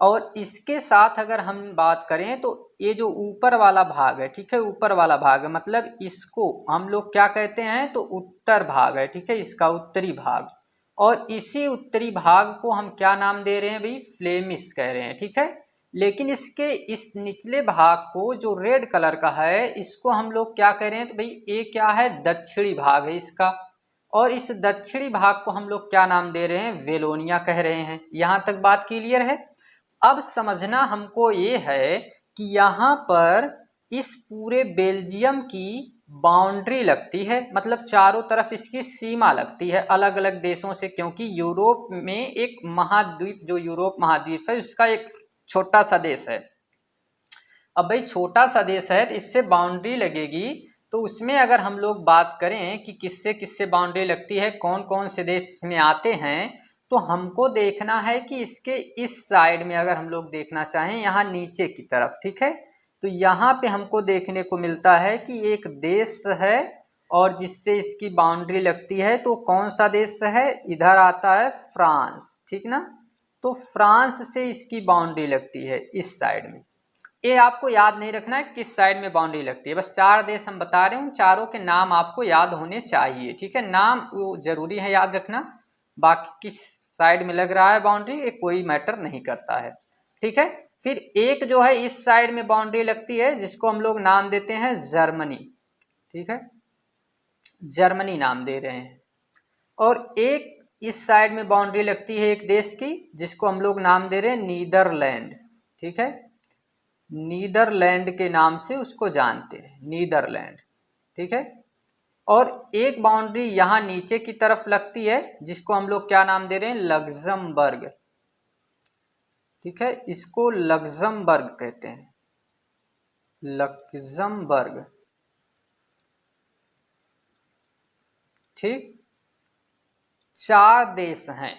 Speaker 1: और इसके साथ अगर हम बात करें तो ये जो ऊपर वाला भाग है, ठीक है, ऊपर वाला भाग है, मतलब इसको हम लोग क्या कहते हैं, तो उत्तर भाग है। ठीक है, इसका उत्तरी भाग, और इसी उत्तरी भाग को हम क्या नाम दे रहे हैं भाई, फ्लेमिश कह रहे हैं। ठीक है, लेकिन इसके इस निचले भाग को जो रेड कलर का है, इसको हम लोग क्या कह रहे हैं, तो भाई ये क्या है, दक्षिणी भाग है इसका। और इस दक्षिणी भाग को हम लोग क्या नाम दे रहे हैं, वेलोनिया कह रहे हैं। यहां तक बात क्लियर है। अब समझना हमको ये है कि यहाँ पर इस पूरे बेल्जियम की बाउंड्री लगती है, मतलब चारों तरफ इसकी सीमा लगती है अलग अलग देशों से, क्योंकि यूरोप में एक महाद्वीप, जो यूरोप महाद्वीप है उसका एक छोटा सा देश है। अब भाई छोटा सा देश है तो इससे बाउंड्री लगेगी, तो उसमें अगर हम लोग बात करें कि किससे किससे बाउंड्री लगती है, कौन कौन से देश इसमें आते हैं, तो हमको देखना है कि इसके इस साइड में अगर हम लोग देखना चाहें, यहाँ नीचे की तरफ। ठीक है, तो यहाँ पे हमको देखने को मिलता है कि एक देश है और जिससे इसकी बाउंड्री लगती है, तो कौन सा देश है, इधर आता है फ्रांस। ठीक ना, तो फ्रांस से इसकी बाउंड्री लगती है इस साइड में। ये आपको याद नहीं रखना है किस साइड में बाउंड्री लगती है, बस 4 देश हम बता रहे हैं, उन चारों के नाम आपको याद होने चाहिए। ठीक है, नाम वो जरूरी है याद रखना, बाकी किस साइड में लग रहा है बाउंड्री ये कोई मैटर नहीं करता है। ठीक है, फिर एक जो है इस साइड में बाउंड्री लगती है जिसको हम लोग नाम देते हैं जर्मनी। ठीक है, जर्मनी नाम दे रहे हैं। और एक इस साइड में बाउंड्री लगती है एक देश की जिसको हम लोग नाम दे रहे हैं नीदरलैंड। ठीक है, नीदरलैंड के नाम से उसको जानते हैं, नीदरलैंड। ठीक है, और एक बाउंड्री यहाँ नीचे की तरफ लगती है जिसको हम लोग क्या नाम दे रहे हैं, लग्जमबर्ग। ठीक है, इसको लग्जमबर्ग कहते हैं, लग्जमबर्ग। ठीक, 4 देश हैं।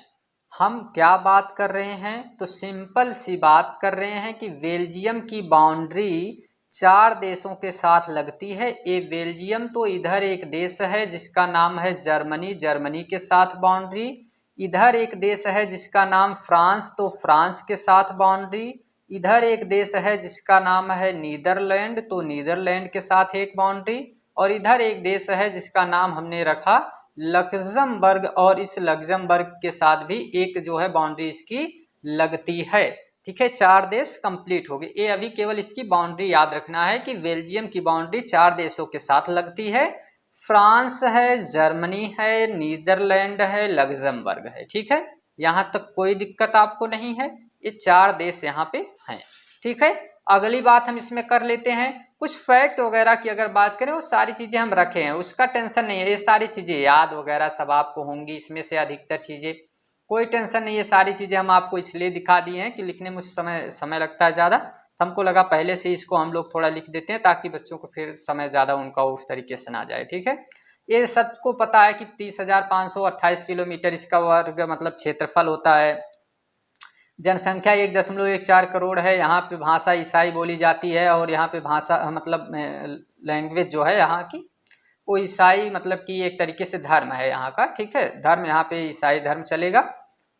Speaker 1: हम क्या बात कर रहे हैं, तो सिंपल सी बात कर रहे हैं कि बेल्जियम की बाउंड्री 4 देशों के साथ लगती है। ये बेल्जियम तो इधर एक देश है जिसका नाम है जर्मनी, जर्मनी के साथ बाउंड्री। इधर एक देश है जिसका नाम फ्रांस, तो फ्रांस के साथ बाउंड्री। इधर एक देश है जिसका नाम है नीदरलैंड, तो नीदरलैंड के साथ एक बाउंड्री, और इधर एक देश है जिसका नाम हमने रखा लक्जमबर्ग, और इस लक्जमबर्ग के साथ भी एक जो है बाउंड्री इसकी लगती है। ठीक है, 4 देश कंप्लीट हो गए। ये अभी केवल इसकी बाउंड्री याद रखना है कि बेल्जियम की बाउंड्री 4 देशों के साथ लगती है, फ्रांस है, जर्मनी है, नीदरलैंड है, लक्जमबर्ग है। ठीक है, यहाँ तक कोई दिक्कत आपको नहीं है, ये 4 देश यहाँ पे हैं। ठीक है, अगली बात हम इसमें कर लेते हैं, कुछ फैक्ट वगैरह की अगर बात करें वो सारी चीजें हम रखे हैं, उसका टेंशन नहीं है, ये सारी चीजें याद वगैरह सब आपको होंगी, इसमें से अधिकतर चीजें कोई टेंशन नहीं है। सारी चीजें हम आपको इसलिए दिखा दी हैं कि लिखने में समय लगता है ज्यादा, तो हमको लगा पहले से इसको हम लोग थोड़ा लिख देते हैं ताकि बच्चों को फिर समय ज्यादा उनका उस तरीके से ना जाए। ठीक है, ये सबको पता है कि 30,528 किलोमीटर इसका वर्ग मतलब क्षेत्रफल होता है। जनसंख्या 1.14 करोड़ है। यहाँ पे भाषा ईसाई बोली जाती है, और यहाँ पे भाषा मतलब लैंग्वेज जो है यहाँ की वो ईसाई मतलब कि एक तरीके से धर्म है यहाँ का। ठीक है, धर्म यहाँ पे ईसाई धर्म चलेगा।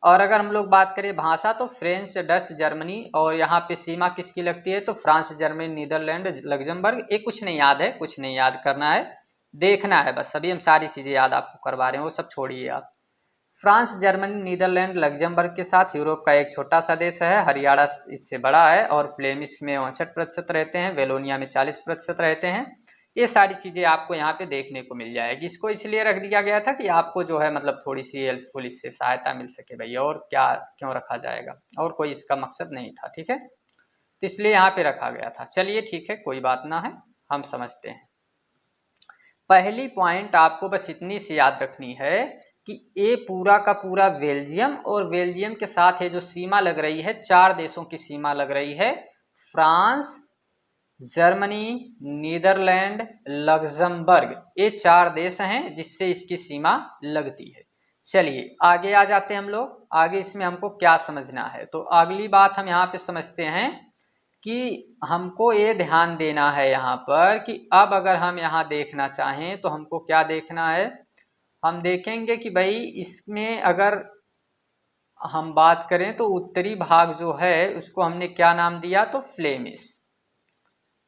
Speaker 1: और अगर हम लोग बात करें भाषा तो फ्रेंच, डच, जर्मनी, और यहाँ पे सीमा किसकी लगती है तो फ्रांस, जर्मनी, नीदरलैंड, लग्जमबर्ग। ये कुछ नहीं याद है, कुछ नहीं याद करना है, देखना है बस। अभी हम सारी चीज़ें याद आपको करवा रहे हैं, वो सब छोड़िए आप। फ्रांस, जर्मनी, नीदरलैंड, लग्जमबर्ग के साथ यूरोप का एक छोटा सा देश है। हरियाणा इससे बड़ा है, और फ्लेमिश में 59% रहते हैं, वेलोनिया में 40% रहते हैं। ये सारी चीज़ें आपको यहाँ पे देखने को मिल जाएगी। इसको इसलिए रख दिया गया था कि आपको जो है मतलब थोड़ी सी हेल्पफुल इससे सहायता मिल सके भैया, और क्या क्यों रखा जाएगा, और कोई इसका मकसद नहीं था। ठीक है, तो इसलिए यहाँ पे रखा गया था। चलिए ठीक है, कोई बात ना है, हम समझते हैं। पहली पॉइंट आपको बस इतनी सी याद रखनी है कि ये पूरा का पूरा बेल्जियम, और बेल्जियम के साथ ये जो सीमा लग रही है 4 देशों की सीमा लग रही है, फ्रांस, जर्मनी, नीदरलैंड, लक्जमबर्ग। ये 4 देश हैं जिससे इसकी सीमा लगती है। चलिए आगे आ जाते हैं हम लोग। आगे इसमें हमको क्या समझना है, तो अगली बात हम यहाँ पे समझते हैं कि हमको ये ध्यान देना है यहाँ पर कि अब अगर हम यहाँ देखना चाहें तो हमको क्या देखना है, हम देखेंगे कि भाई इसमें अगर हम बात करें तो उत्तरी भाग जो है उसको हमने क्या नाम दिया तो फ्लेमिश।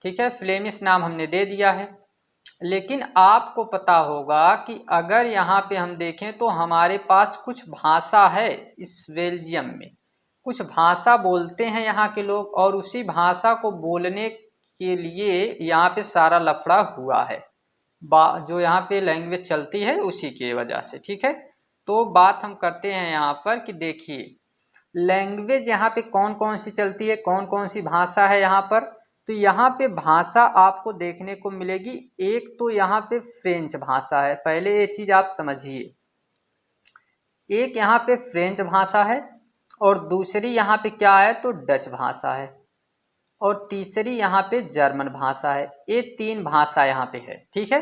Speaker 1: ठीक है, फ्लेमिश नाम हमने दे दिया है। लेकिन आपको पता होगा कि अगर यहाँ पे हम देखें तो हमारे पास कुछ भाषा है इस बेल्जियम में, कुछ भाषा बोलते हैं यहाँ के लोग, और उसी भाषा को बोलने के लिए यहाँ पे सारा लफड़ा हुआ है। जो यहाँ पे लैंग्वेज चलती है उसी की वजह से। ठीक है, तो बात हम करते हैं यहाँ पर कि देखिए लैंग्वेज यहाँ पे कौन कौन सी चलती है, कौन कौन सी भाषा है यहाँ पर। तो यहाँ पे भाषा आपको देखने को मिलेगी, एक तो यहाँ पे फ्रेंच भाषा है, पहले ये चीज आप समझिए। एक यहाँ पे फ्रेंच भाषा है, और दूसरी यहाँ पे क्या है तो डच भाषा है, और तीसरी यहाँ पे जर्मन भाषा है। ये 3 भाषा यहाँ पे है। ठीक है,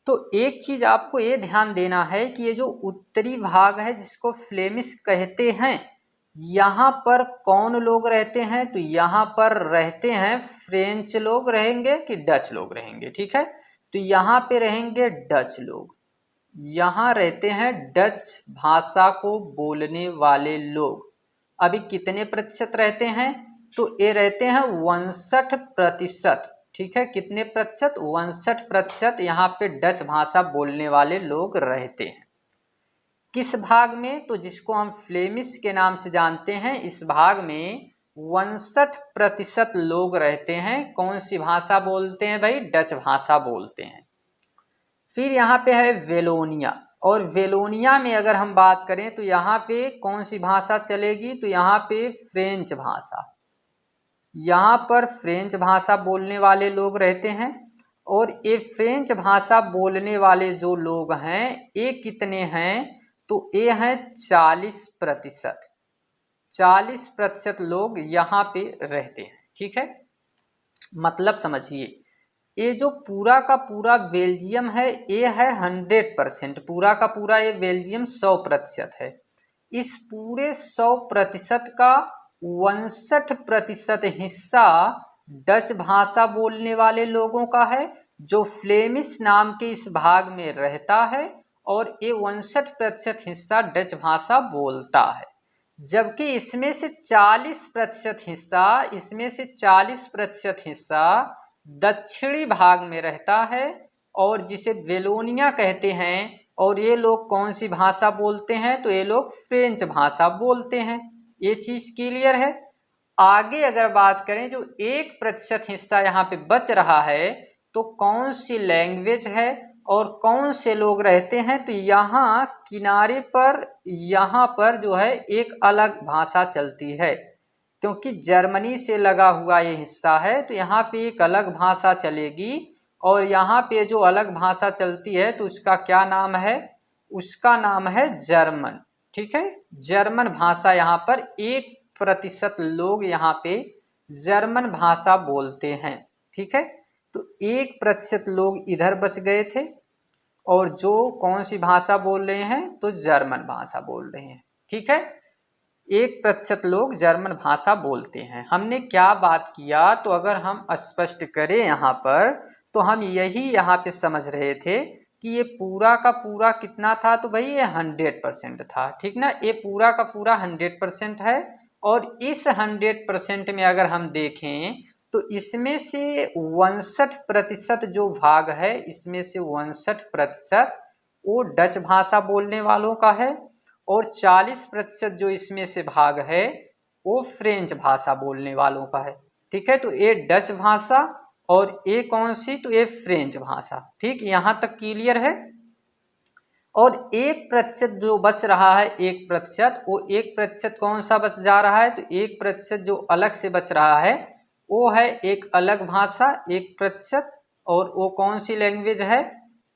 Speaker 1: तो एक चीज आपको ये ध्यान देना है कि ये जो उत्तरी भाग है जिसको फ्लेमिश कहते हैं, यहाँ पर कौन लोग रहते हैं तो यहाँ पर रहते हैं फ्रेंच लोग रहेंगे कि डच लोग रहेंगे। ठीक है, तो यहाँ पे रहेंगे डच लोग, यहाँ रहते हैं डच भाषा को बोलने वाले लोग। अभी कितने प्रतिशत रहते हैं तो ये रहते हैं 59%। ठीक है, कितने प्रतिशत 59% यहाँ पे डच भाषा बोलने वाले लोग रहते हैं। किस भाग में तो जिसको हम फ्लेमिश के नाम से जानते हैं, इस भाग में 59% लोग रहते हैं। कौन सी भाषा बोलते हैं भाई, डच भाषा बोलते हैं। फिर यहाँ पे है वेलोनिया, और वेलोनिया में अगर हम बात करें तो यहाँ पे कौन सी भाषा चलेगी तो यहाँ पे फ्रेंच भाषा, यहाँ पर फ्रेंच भाषा बोलने वाले लोग रहते हैं। और ये फ्रेंच भाषा बोलने वाले जो लोग हैं ये कितने हैं तो ये हैं 40%। 40% लोग यहाँ पे रहते हैं। ठीक है, मतलब समझिए ये जो पूरा का पूरा बेल्जियम है ये है 100%, पूरा का पूरा ये बेल्जियम 100% है। इस पूरे 100% का 59% हिस्सा डच भाषा बोलने वाले लोगों का है, जो फ्लेमिश नाम के इस भाग में रहता है, और ये 59% हिस्सा डच भाषा बोलता है। जबकि इसमें से 40% हिस्सा, इसमें से 40% हिस्सा दक्षिणी भाग में रहता है और जिसे वेलोनिया कहते हैं। और ये लोग कौन सी भाषा बोलते हैं? तो ये लोग फ्रेंच भाषा बोलते हैं। ये चीज क्लियर है। आगे अगर बात करें, जो 1% हिस्सा यहाँ पे बच रहा है तो कौन सी लैंग्वेज है और कौन से लोग रहते हैं? तो यहाँ किनारे पर, यहाँ पर जो है एक अलग भाषा चलती है, क्योंकि जर्मनी से लगा हुआ ये हिस्सा है तो यहाँ पे एक अलग भाषा चलेगी। और यहाँ पे जो अलग भाषा चलती है तो उसका क्या नाम है? उसका नाम है जर्मन। ठीक है, जर्मन भाषा यहाँ पर 1% लोग यहाँ पे जर्मन भाषा बोलते हैं। ठीक है, तो 1% लोग इधर बच गए थे और जो कौन सी भाषा बोल रहे हैं? तो जर्मन भाषा बोल रहे हैं। ठीक है, 1% लोग जर्मन भाषा बोलते हैं। हमने क्या बात किया? तो अगर हम स्पष्ट करें यहाँ पर, तो हम यही यहाँ पे समझ रहे थे कि ये पूरा का पूरा कितना था? तो भाई ये 100% था। ठीक ना, ये पूरा का पूरा 100% है। और इस 100% में अगर हम देखें तो इसमें से 59% जो भाग है, इसमें से 59% वो डच भाषा बोलने वालों का है और 40% जो इसमें से भाग है वो फ्रेंच भाषा बोलने वालों का है। ठीक है, तो ये डच भाषा और ये कौन सी? तो ये फ्रेंच भाषा। ठीक, यहां तक क्लियर है। और 1% जो बच रहा है, 1%, वो 1% कौन सा बच जा रहा है? तो 1% जो अलग से बच रहा है वो है एक अलग भाषा 1%। और वो कौन सी लैंग्वेज है?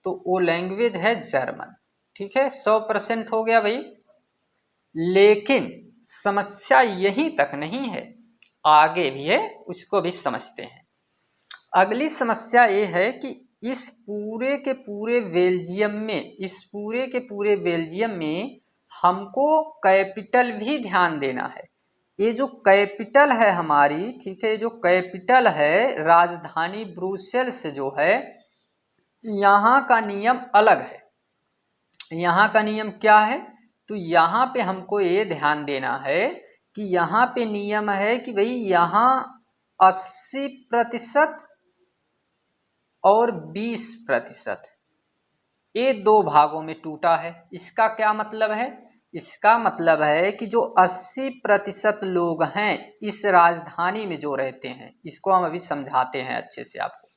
Speaker 1: तो वो लैंग्वेज है जर्मन। ठीक है, 100% हो गया भाई। लेकिन समस्या यहीं तक नहीं है, आगे भी है, उसको भी समझते हैं। अगली समस्या ये है कि इस पूरे के पूरे बेल्जियम में, इस पूरे के पूरे बेल्जियम में हमको कैपिटल भी ध्यान देना है। ये जो कैपिटल है हमारी, ठीक है, जो कैपिटल है, राजधानी ब्रुसेल्स जो है, यहाँ का नियम अलग है। यहाँ का नियम क्या है? तो यहाँ पे हमको ये ध्यान देना है कि यहाँ पे नियम है कि भाई यहाँ 80% और 20% ये दो भागों में टूटा है। इसका क्या मतलब है? इसका मतलब है कि जो 80% लोग हैं इस राजधानी में जो रहते हैं, इसको हम अभी समझाते हैं अच्छे से आपको।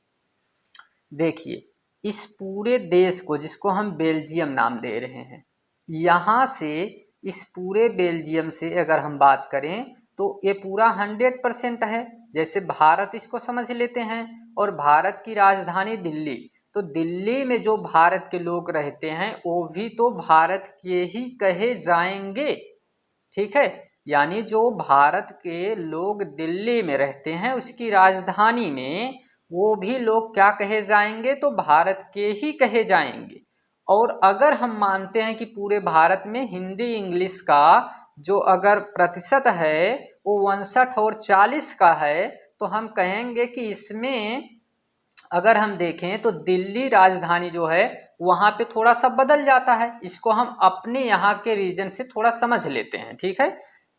Speaker 1: देखिए, इस पूरे देश को, जिसको हम बेल्जियम नाम दे रहे हैं, यहाँ से, इस पूरे बेल्जियम से अगर हम बात करें तो ये पूरा 100% है। जैसे भारत इसको समझ लेते हैं और भारत की राजधानी दिल्ली, तो दिल्ली में जो भारत के लोग रहते हैं वो भी तो भारत के ही कहे जाएंगे। ठीक है, यानी जो भारत के लोग दिल्ली में रहते हैं उसकी राजधानी में, वो भी लोग क्या कहे जाएंगे? तो भारत के ही कहे जाएंगे। और अगर हम मानते हैं कि पूरे भारत में हिंदी इंग्लिश का जो अगर प्रतिशत है वो 59 और 40 का है, तो हम कहेंगे कि इसमें अगर हम देखें तो दिल्ली राजधानी जो है वहां पे थोड़ा सा बदल जाता है। इसको हम अपने यहाँ के रीजन से थोड़ा समझ लेते हैं। ठीक है,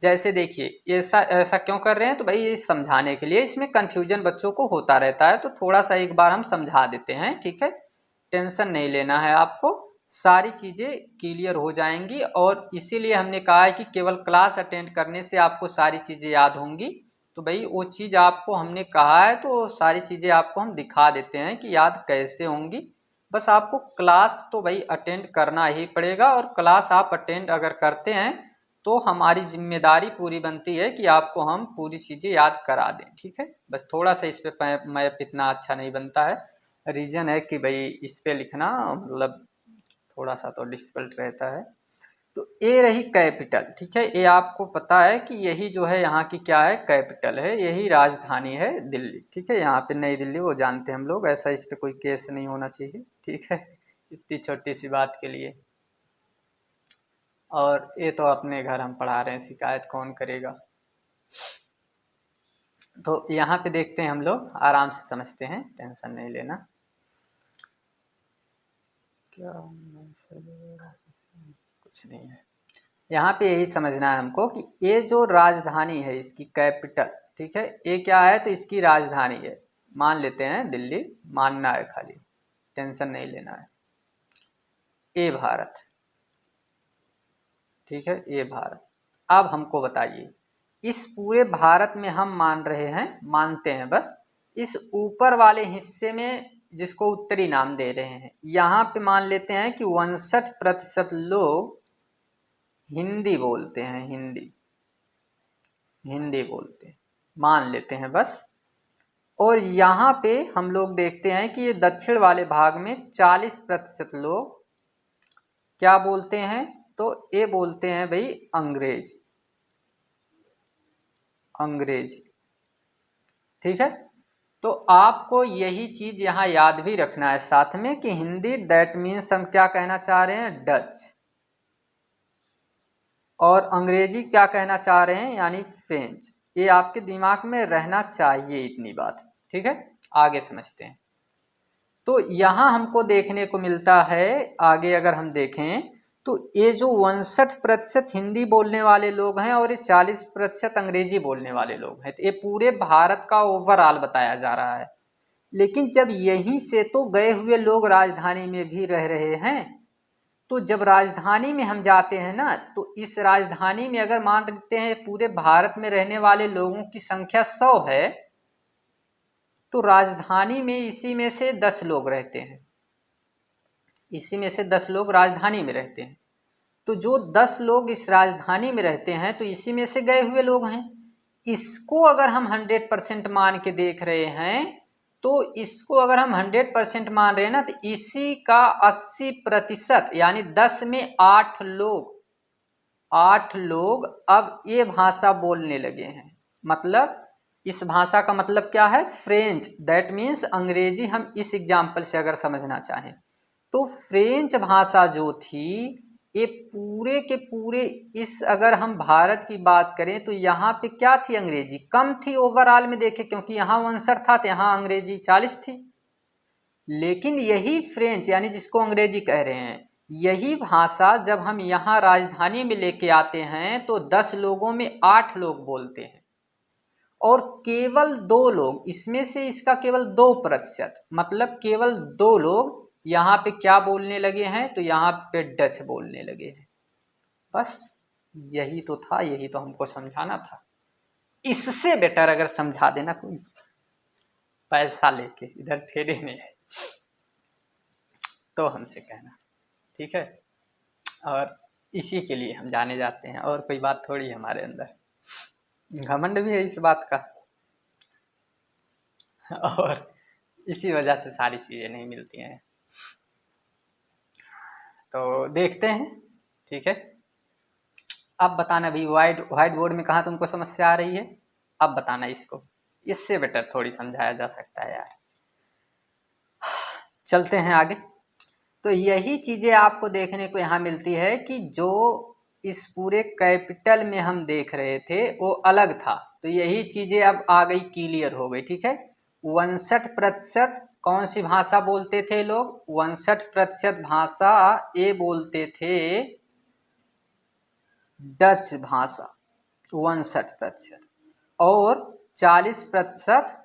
Speaker 1: जैसे देखिए, ऐसा ऐसा क्यों कर रहे हैं? तो भाई ये समझाने के लिए, इसमें कंफ्यूजन बच्चों को होता रहता है तो थोड़ा सा एक बार हम समझा देते हैं। ठीक है, टेंशन नहीं लेना है आपको, सारी चीजें क्लियर हो जाएंगी। और इसीलिए हमने कहा है कि केवल क्लास अटेंड करने से आपको सारी चीजें याद होंगी। तो भाई वो चीज आपको हमने कहा है तो सारी चीजें आपको हम दिखा देते हैं कि याद कैसे होंगी। बस आपको क्लास तो भाई अटेंड करना ही पड़ेगा, और क्लास आप अटेंड अगर करते हैं तो हमारी जिम्मेदारी पूरी बनती है कि आपको हम पूरी चीजें याद करा दें। ठीक है, बस थोड़ा सा इस पे मैप इतना अच्छा नहीं बनता है। रीजन है कि भाई इस पे लिखना मतलब थोड़ा सा तो डिफिकल्ट रहता है। तो ये रही कैपिटल। ठीक है, ये आपको पता है कि यही जो है यहाँ की क्या है? कैपिटल है, यही राजधानी है दिल्ली। ठीक है, यहाँ पे नई दिल्ली वो जानते हैं हम लोग, ऐसा इस पे कोई केस नहीं होना चाहिए। ठीक है, इतनी छोटी सी बात के लिए। और ये तो अपने घर हम पढ़ा रहे हैं, शिकायत कौन करेगा? तो यहाँ पे देखते हैं, हम लोग आराम से समझते हैं, टेंशन नहीं लेना। क्या कुछ नहीं है। यहाँ पे यही समझना है हमको कि ये जो राजधानी है इसकी कैपिटल, ठीक है, ये क्या है, तो इसकी राजधानी है, मान लेते हैं दिल्ली, मानना है खाली, टेंशन नहीं लेना है। ये भारत, ठीक है, ये भारत। अब हमको बताइए, इस पूरे भारत में हम मान रहे हैं, मानते हैं बस, इस ऊपर वाले हिस्से में जिसको उत्तरी नाम दे रहे हैं, यहाँ पे मान लेते हैं कि 59% लोग हिंदी बोलते हैं, हिंदी बोलते हैं, मान लेते हैं बस। और यहाँ पे हम लोग देखते हैं कि ये दक्षिण वाले भाग में 40% लोग क्या बोलते हैं, तो ये बोलते हैं भाई अंग्रेजी, ठीक है। तो आपको यही चीज यहाँ याद भी रखना है साथ में कि हिंदी दैट मीन्स हम क्या कहना चाह रहे हैं, डच, और अंग्रेजी क्या कहना चाह रहे हैं, यानी फ्रेंच। ये आपके दिमाग में रहना चाहिए इतनी बात, ठीक है। आगे समझते हैं। तो यहाँ हमको देखने को मिलता है, आगे अगर हम देखें तो ये जो 59% हिंदी बोलने वाले लोग हैं और ये 40% अंग्रेजी बोलने वाले लोग हैं, तो ये पूरे भारत का ओवरऑल बताया जा रहा है। लेकिन जब यहीं से तो गए हुए लोग राजधानी में भी रह रहे हैं, तो जब राजधानी में हम जाते हैं ना, तो इस राजधानी में अगर मान लेते हैं पूरे भारत में रहने वाले लोगों की संख्या 100 है, तो राजधानी में इसी में से 10 लोग रहते हैं, इसी में से 10 लोग राजधानी में रहते हैं। तो जो 10 लोग इस राजधानी में रहते हैं, तो इसी में से गए हुए लोग हैं। इसको अगर हम 100% मान के देख रहे हैं, तो इसको अगर हम 100% मान रहे हैं ना, तो इसी का 80% यानी 10 में 8 लोग, 8 लोग अब ये भाषा बोलने लगे हैं। मतलब इस भाषा का मतलब क्या है, फ्रेंच, दैट मीन्स अंग्रेजी। हम इस एग्जाम्पल से अगर समझना चाहें तो फ्रेंच भाषा जो थी, ये पूरे के पूरे, इस अगर हम भारत की बात करें तो यहाँ पे क्या थी, अंग्रेजी कम थी ओवरऑल में देखें, क्योंकि यहाँ 59 था तो यहाँ अंग्रेजी 40 थी। लेकिन यही फ्रेंच यानी जिसको अंग्रेजी कह रहे हैं, यही भाषा जब हम यहाँ राजधानी में लेके आते हैं तो 10 लोगों में 8 लोग बोलते हैं, और केवल 2 लोग, इसमें से इसका केवल 2%, मतलब केवल 2 लोग यहाँ पे क्या बोलने लगे हैं, तो यहाँ पे डच बोलने लगे हैं। बस यही तो था, यही तो हमको समझाना था। इससे बेटर अगर समझा देना कोई पैसा लेके इधर फेरे में है तो हमसे कहना, ठीक है। और इसी के लिए हम जाने जाते हैं, और कोई बात थोड़ी हमारे अंदर, घमंड भी है इस बात का, और इसी वजह से सारी चीज़ें नहीं मिलती हैं। तो देखते हैं, ठीक है। अब बताना भी, व्हाइट बोर्ड में कहाँ तुमको समस्या आ रही है, अब बताना इसको, इससे बेटर थोड़ी समझाया जा सकता है यार। चलते हैं आगे। तो यही चीज़ें आपको देखने को यहाँ मिलती है कि जो इस पूरे कैपिटल में हम देख रहे थे वो अलग था, तो यही चीज़ें अब आ गई, क्लियर हो गई, ठीक है। 59% कौन सी भाषा बोलते थे लोग, 59% भाषा ये बोलते थे डच भाषा, 59%, और 40%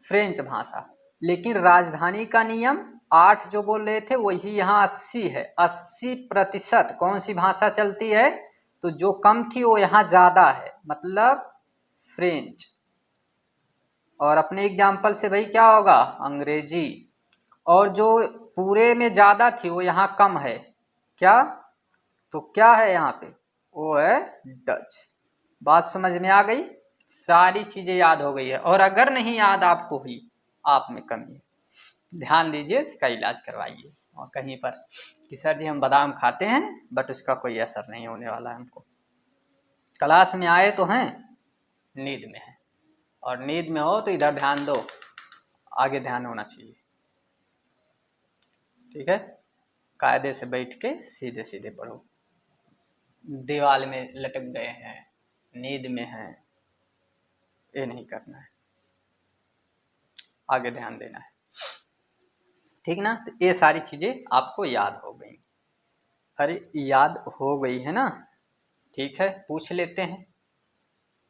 Speaker 1: फ्रेंच भाषा। लेकिन राजधानी का नियम 8 जो बोल रहे थे वही यहाँ 80 है, 80% कौन सी भाषा चलती है, तो जो कम थी वो यहाँ ज्यादा है, मतलब फ्रेंच। और अपने एग्जाम्पल से भाई क्या होगा, अंग्रेजी। और जो पूरे में ज्यादा थी वो यहाँ कम है, क्या, तो क्या है यहाँ पे, वो है डच। बात समझ में आ गई, सारी चीजें याद हो गई है। और अगर नहीं याद आपको हुई, आप में कमी है, ध्यान दीजिए, इसका इलाज करवाइए। और कहीं पर कि सर जी हम बादाम खाते हैं बट उसका कोई असर नहीं होने वाला है हमको, क्लास में आए तो हैं, नींद में है, और नींद में हो तो इधर ध्यान दो, आगे ध्यान होना चाहिए, ठीक है। कायदे से बैठ के सीधे सीधे पढ़ो, दीवार में लटक गए हैं, नींद में हैं, ये नहीं करना है, आगे ध्यान देना है, ठीक ना। तो ये सारी चीजें आपको याद हो गई। अरे याद हो गई है ना, ठीक है पूछ लेते हैं,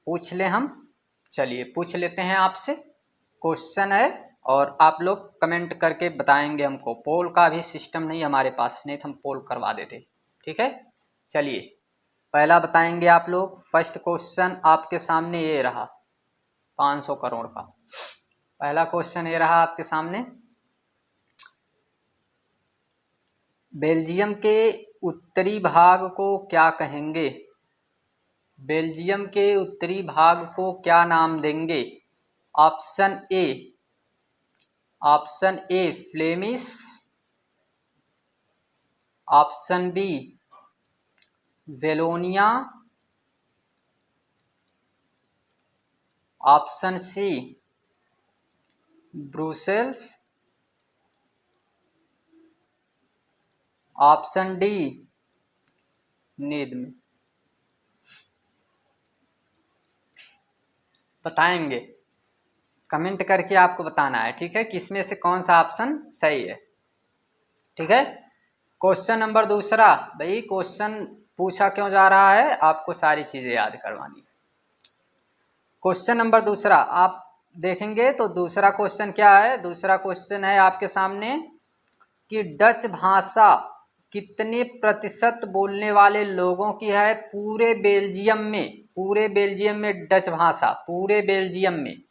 Speaker 1: पूछ ले हम। चलिए पूछ लेते हैं आपसे, क्वेश्चन है और आप लोग कमेंट करके बताएंगे हमको। पोल का भी सिस्टम नहीं हमारे पास, नहीं तो हम पोल करवा देते। ठीक है चलिए पहला बताएंगे आप लोग। फर्स्ट क्वेश्चन आपके सामने ये रहा 500 करोड़ का। पहला क्वेश्चन ये रहा आपके सामने, बेल्जियम के उत्तरी भाग को क्या कहेंगे? बेल्जियम के उत्तरी भाग को क्या नाम देंगे? Option A Flemish, option B Wallonia, option C Brussels, option D निद्म। बताएंगे, कमेंट करके आपको बताना है, ठीक है किसमें से कौन सा ऑप्शन सही है। ठीक है क्वेश्चन नंबर दूसरा, भाई क्वेश्चन पूछा क्यों जा रहा है, आपको सारी चीजें याद करवानी। क्वेश्चन नंबर दूसरा आप देखेंगे तो दूसरा क्वेश्चन क्या है, दूसरा क्वेश्चन है आपके सामने कि डच भाषा कितने प्रतिशत बोलने वाले लोगों की है पूरे बेल्जियम में? पूरे बेल्जियम में डच भाषा, पूरे बेल्जियम में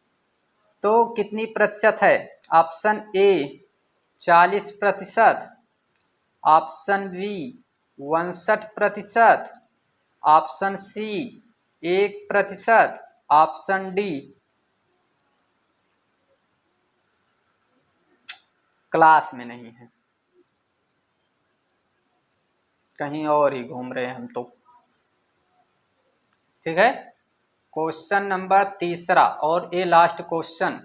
Speaker 1: तो कितनी प्रतिशत है? Option A 40%, option B 59%, option C 1%, option D. Class में नहीं है, कहीं और ही घूम रहे हैं हम तो। ठीक है क्वेश्चन नंबर तीसरा और ये लास्ट क्वेश्चन,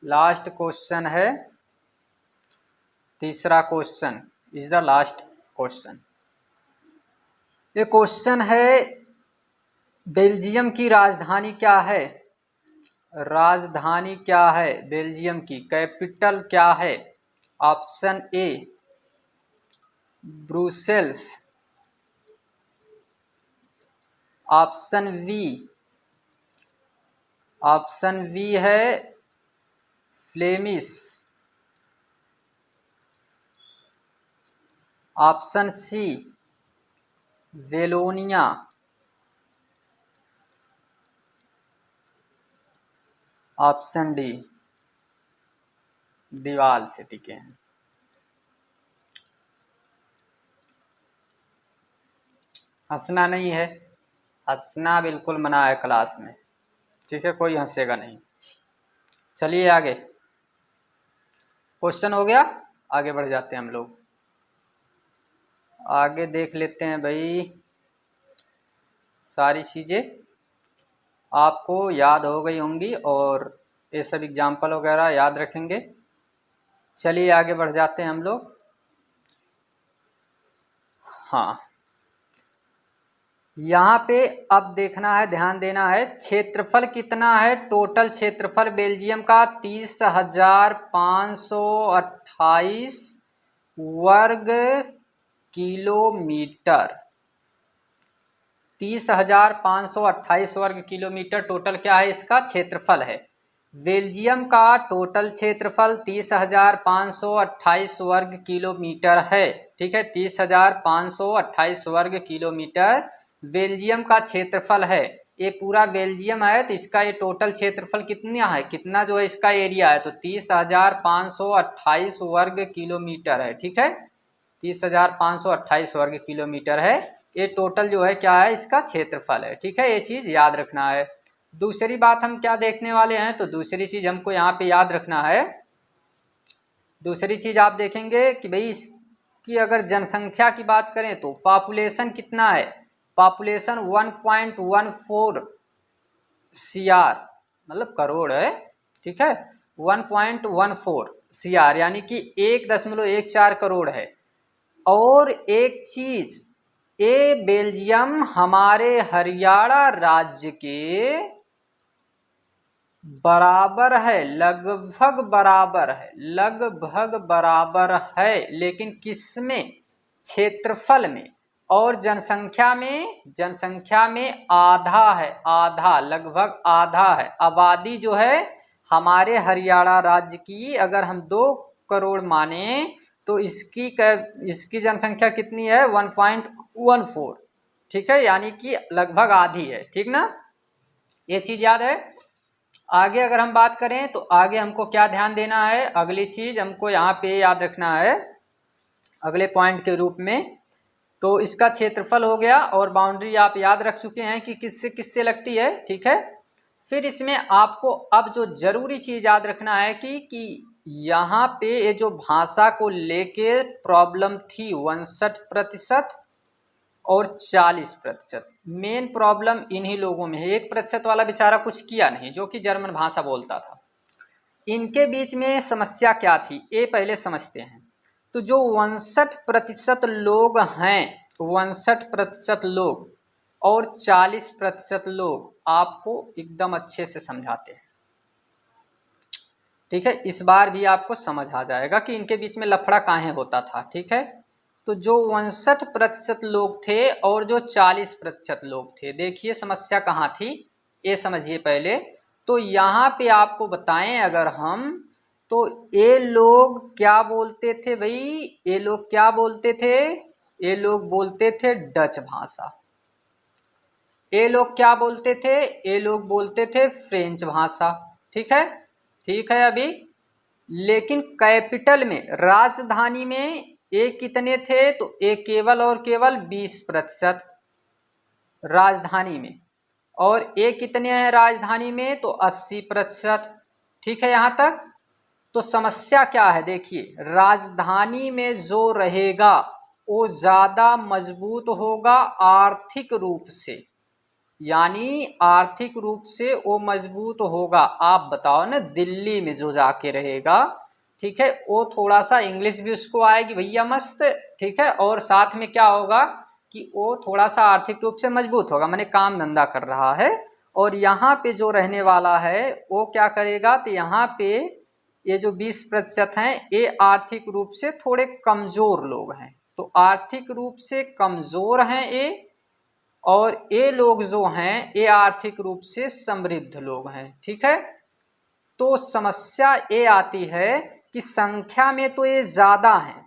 Speaker 1: लास्ट क्वेश्चन है तीसरा question, is the last question. ये क्वेश्चन है बेल्जियम की राजधानी क्या है? राजधानी क्या है बेल्जियम की, कैपिटल क्या है? Option A Brussels, option B है Flemish, option C Wallonia, option D दीवार से टिके हैं। हंसना नहीं है, हंसना बिल्कुल मना है क्लास में, ठीक है कोई हंसेगा नहीं। चलिए आगे, क्वेश्चन हो गया, आगे बढ़ जाते हैं हम लोग। आगे देख लेते हैं भाई, सारी चीज़ें आपको याद हो गई होंगी और ये सब एग्जाम्पल वगैरह याद रखेंगे। चलिए आगे बढ़ जाते हैं हम लोग। हाँ यहाँ पे अब देखना है, ध्यान देना है, क्षेत्रफल कितना है? टोटल क्षेत्रफल बेल्जियम का 30,528 वर्ग किलोमीटर। 30,528 वर्ग किलोमीटर टोटल क्या है, इसका क्षेत्रफल है। बेल्जियम का टोटल क्षेत्रफल 30,528 वर्ग किलोमीटर है। ठीक है 30,528 वर्ग किलोमीटर बेल्जियम का क्षेत्रफल है। ये पूरा बेल्जियम है तो इसका ये टोटल क्षेत्रफल कितना है, कितना जो है इसका एरिया है, तो 30,528 वर्ग किलोमीटर है। ठीक है 30,528 वर्ग किलोमीटर है, ये टोटल जो है क्या है, इसका क्षेत्रफल है। ठीक है ये चीज याद रखना है। दूसरी बात हम क्या देखने वाले हैं, तो दूसरी चीज हमको यहाँ पे याद रखना है, दूसरी चीज आप देखेंगे कि भाई इसकी अगर जनसंख्या की बात करें तो पॉपुलेशन कितना है, पॉपुलेशन 1.14 CR मतलब करोड़ है। ठीक है 1.14 CR यानी कि 1.14 करोड़ है। और एक चीज, ये बेल्जियम हमारे हरियाणा राज्य के बराबर है, लगभग बराबर है, लगभग बराबर है, लेकिन किसमें? क्षेत्रफल में और जनसंख्या में आधा है, आधा, लगभग आधा है। आबादी जो है हमारे हरियाणा राज्य की अगर हम 2 करोड़ माने तो इसकी जनसंख्या कितनी है 1.14, ठीक है, यानी कि लगभग आधी है, ठीक ना, ये चीज याद है। आगे अगर हम बात करें तो आगे हमको क्या ध्यान देना है, अगली चीज हमको यहाँ पे याद रखना है अगले पॉइंट के रूप में। तो इसका क्षेत्रफल हो गया और बाउंड्री आप याद रख चुके हैं कि किससे किससे लगती है, ठीक है। फिर इसमें आपको अब जो जरूरी चीज याद रखना है कि यहाँ पे ये जो भाषा को लेके प्रॉब्लम थी 59% और 40%, मेन प्रॉब्लम इन्हीं लोगों में है। 1% वाला बेचारा कुछ किया नहीं, जो कि जर्मन भाषा बोलता था। इनके बीच में समस्या क्या थी ये पहले समझते हैं। तो जो 59% लोग हैं, 59% लोग और 40% लोग आपको एकदम अच्छे से समझाते हैं, ठीक है। इस बार भी आपको समझ आ जाएगा कि इनके बीच में लफड़ा काहे होता था, ठीक है। तो जो 59% लोग थे और जो 40% लोग थे, देखिए समस्या कहाँ थी ये समझिए पहले। तो यहाँ पे आपको बताएं अगर हम, तो ये लोग क्या बोलते थे भाई, ये लोग क्या बोलते थे, ये लोग बोलते थे डच भाषा। ये लोग क्या बोलते थे, ये लोग बोलते थे फ्रेंच भाषा, ठीक है, ठीक है अभी। लेकिन कैपिटल में, राजधानी में ये कितने थे, तो ये केवल और केवल 20% राजधानी में, और ये कितने हैं राजधानी में, तो 80%, ठीक है यहाँ तक। तो समस्या क्या है देखिए, राजधानी में जो रहेगा वो ज्यादा मजबूत होगा आर्थिक रूप से, यानी आर्थिक रूप से वो मजबूत होगा। आप बताओ ना, दिल्ली में जो जाके रहेगा, ठीक है, वो थोड़ा सा इंग्लिश भी उसको आएगी भैया मस्त, ठीक है, और साथ में क्या होगा कि वो थोड़ा सा आर्थिक रूप से मजबूत होगा, माने काम धंधा कर रहा है। और यहाँ पे जो रहने वाला है वो क्या करेगा, तो यहाँ पे ये जो 20% हैं ये आर्थिक रूप से थोड़े कमजोर लोग हैं। तो आर्थिक रूप से कमजोर हैं ये, और ये लोग जो हैं ये आर्थिक रूप से समृद्ध लोग हैं, ठीक है। तो समस्या ये आती है कि संख्या में तो ये ज्यादा हैं,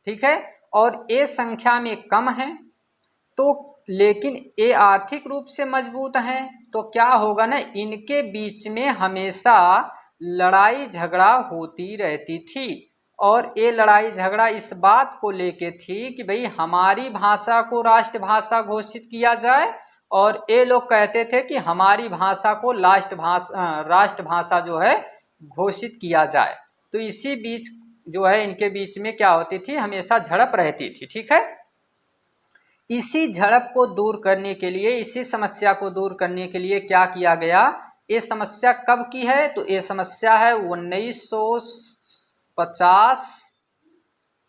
Speaker 1: ठीक है, और ये संख्या में कम है, तो लेकिन ये आर्थिक रूप से मजबूत हैं। तो क्या होगा ना, इनके बीच में हमेशा लड़ाई झगड़ा होती रहती थी, और ये लड़ाई झगड़ा इस बात को लेके थी कि भाई हमारी भाषा को राष्ट्रभाषा घोषित किया जाए, और ये लोग कहते थे कि हमारी भाषा को राष्ट्रभाषा जो है घोषित किया जाए। तो इसी बीच जो है इनके बीच में क्या होती थी, हमेशा झड़प रहती थी, ठीक है। इसी झड़प को दूर करने के लिए, इसी समस्या को दूर करने के लिए क्या किया गया, ये समस्या कब की है, तो ये समस्या है 1950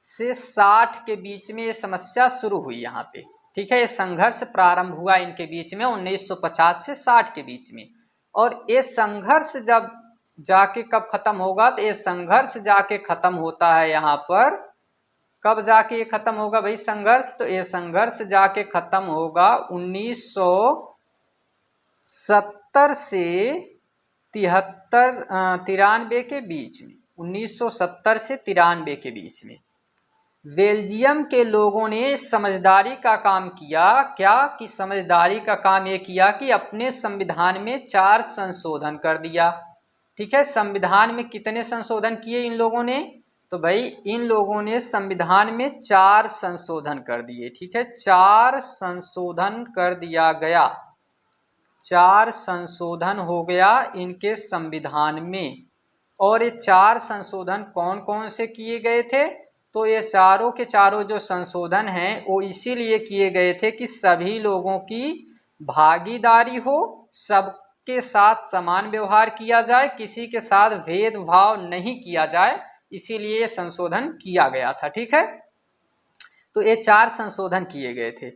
Speaker 1: से 60 के बीच में ये समस्या शुरू हुई यहाँ पे, ठीक है। ये संघर्ष प्रारंभ हुआ इनके बीच में 1950 से 60 के बीच में। और ये संघर्ष जब जाके कब खत्म होगा, तो ये संघर्ष जाके खत्म होता है यहाँ पर, कब जाके ये खत्म होगा भाई संघर्ष, तो ये संघर्ष जाके खत्म होगा 1970 से 93 के बीच में, 1970 से 93 के बीच में। बेल्जियम के लोगों ने समझदारी का काम किया, क्या कि समझदारी का काम ये किया कि अपने संविधान में 4 संशोधन कर दिया, ठीक है। संविधान में कितने संशोधन किए इन लोगों ने, तो भाई इन लोगों ने संविधान में 4 संशोधन कर दिए, ठीक है, 4 संशोधन कर दिया गया, 4 संशोधन हो गया इनके संविधान में। और ये 4 संशोधन कौन कौन से किए गए थे, तो ये चारों के चारों जो संशोधन हैं वो इसीलिए किए गए थे कि सभी लोगों की भागीदारी हो, सबके साथ समान व्यवहार किया जाए, किसी के साथ भेदभाव नहीं किया जाए, इसीलिए ये संशोधन किया गया था, ठीक है। तो ये 4 संशोधन किए गए थे।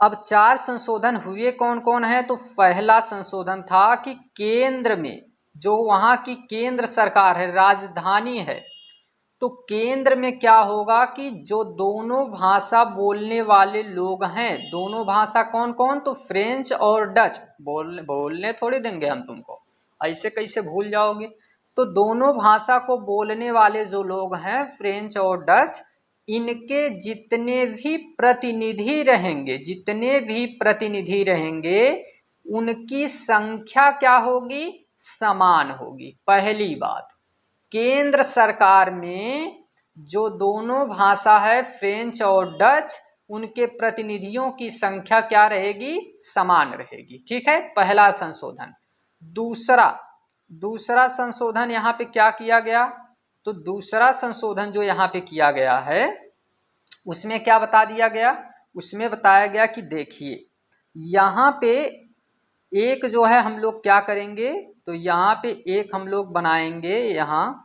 Speaker 1: अब 4 संशोधन हुए कौन कौन है, तो पहला संशोधन था कि केंद्र में जो वहां की केंद्र सरकार है, राजधानी है, तो केंद्र में क्या होगा कि जो दोनों भाषा बोलने वाले लोग हैं, दोनों भाषा कौन कौन, तो फ्रेंच और डच, बोलने थोड़ी देंगे हम तुमको, ऐसे कैसे भूल जाओगे। तो दोनों भाषा को बोलने वाले जो लोग हैं फ्रेंच और डच, इनके जितने भी प्रतिनिधि रहेंगे, जितने भी प्रतिनिधि रहेंगे उनकी संख्या क्या होगी, समान होगी। पहली बात, केंद्र सरकार में जो दोनों भाषा है फ्रेंच और डच, उनके प्रतिनिधियों की संख्या क्या रहेगी, समान रहेगी। ठीक है, पहला संशोधन। दूसरा संशोधन यहाँ पे क्या किया गया, तो दूसरा संशोधन जो यहाँ पे किया गया है उसमें क्या बता दिया गया, उसमें बताया गया कि देखिए यहाँ पे एक जो है हम लोग क्या करेंगे, तो यहाँ पे एक हम लोग बनाएंगे यहाँ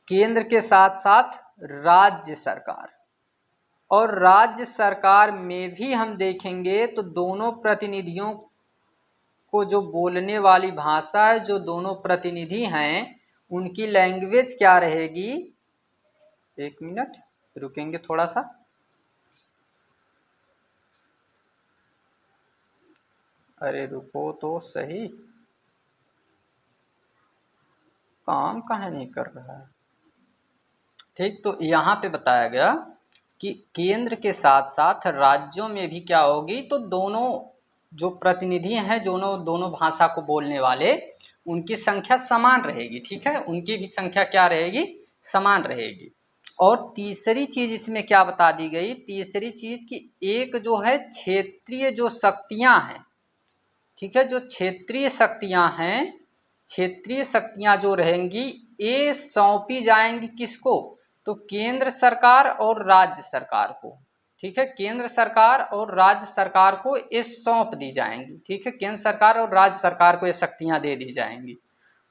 Speaker 1: केंद्र के साथ साथ राज्य सरकार, और राज्य सरकार में भी हम देखेंगे तो दोनों प्रतिनिधियों को जो बोलने वाली भाषा है, जो दोनों प्रतिनिधि हैं उनकी लैंग्वेज क्या रहेगी, एक मिनट रुकेंगे थोड़ा सा, अरे रुको तो सही, काम काहे नहीं कर रहा है। ठीक, तो यहाँ पे बताया गया कि केंद्र के साथ साथ राज्यों में भी क्या होगी, तो दोनों जो प्रतिनिधि हैं, दोनों भाषा को बोलने वाले, उनकी संख्या समान रहेगी। ठीक है, उनकी भी संख्या क्या रहेगी, समान रहेगी। और तीसरी चीज इसमें क्या बता दी गई, तीसरी चीज कि एक जो है क्षेत्रीय जो शक्तियां हैं, ठीक है, जो क्षेत्रीय शक्तियां हैं, क्षेत्रीय शक्तियां जो रहेंगी ये सौंपी जाएंगी किसको, तो केंद्र सरकार और राज्य सरकार को। ठीक है, केंद्र सरकार और राज्य सरकार को ये सौंप दी जाएंगी। ठीक है, केंद्र सरकार और राज्य सरकार को ये शक्तियां दे दी जाएंगी।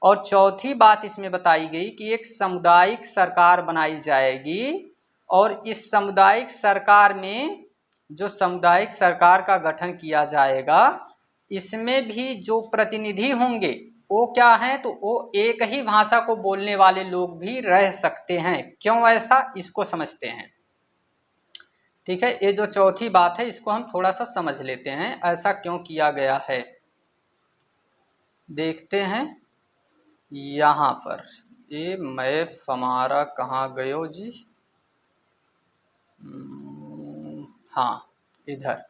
Speaker 1: और चौथी बात इसमें बताई गई कि एक सामुदायिक सरकार बनाई जाएगी, और इस सामुदायिक सरकार में जो सामुदायिक सरकार का गठन किया जाएगा, इसमें भी जो प्रतिनिधि होंगे वो क्या हैं, तो वो एक ही भाषा को बोलने वाले लोग भी रह सकते हैं। क्यों ऐसा, इसको समझते हैं। ठीक है, ये जो चौथी बात है इसको हम थोड़ा सा समझ लेते हैं, ऐसा क्यों किया गया है। देखते हैं यहाँ पर, ये मैप हमारा कहाँ गयो जी, हाँ इधर,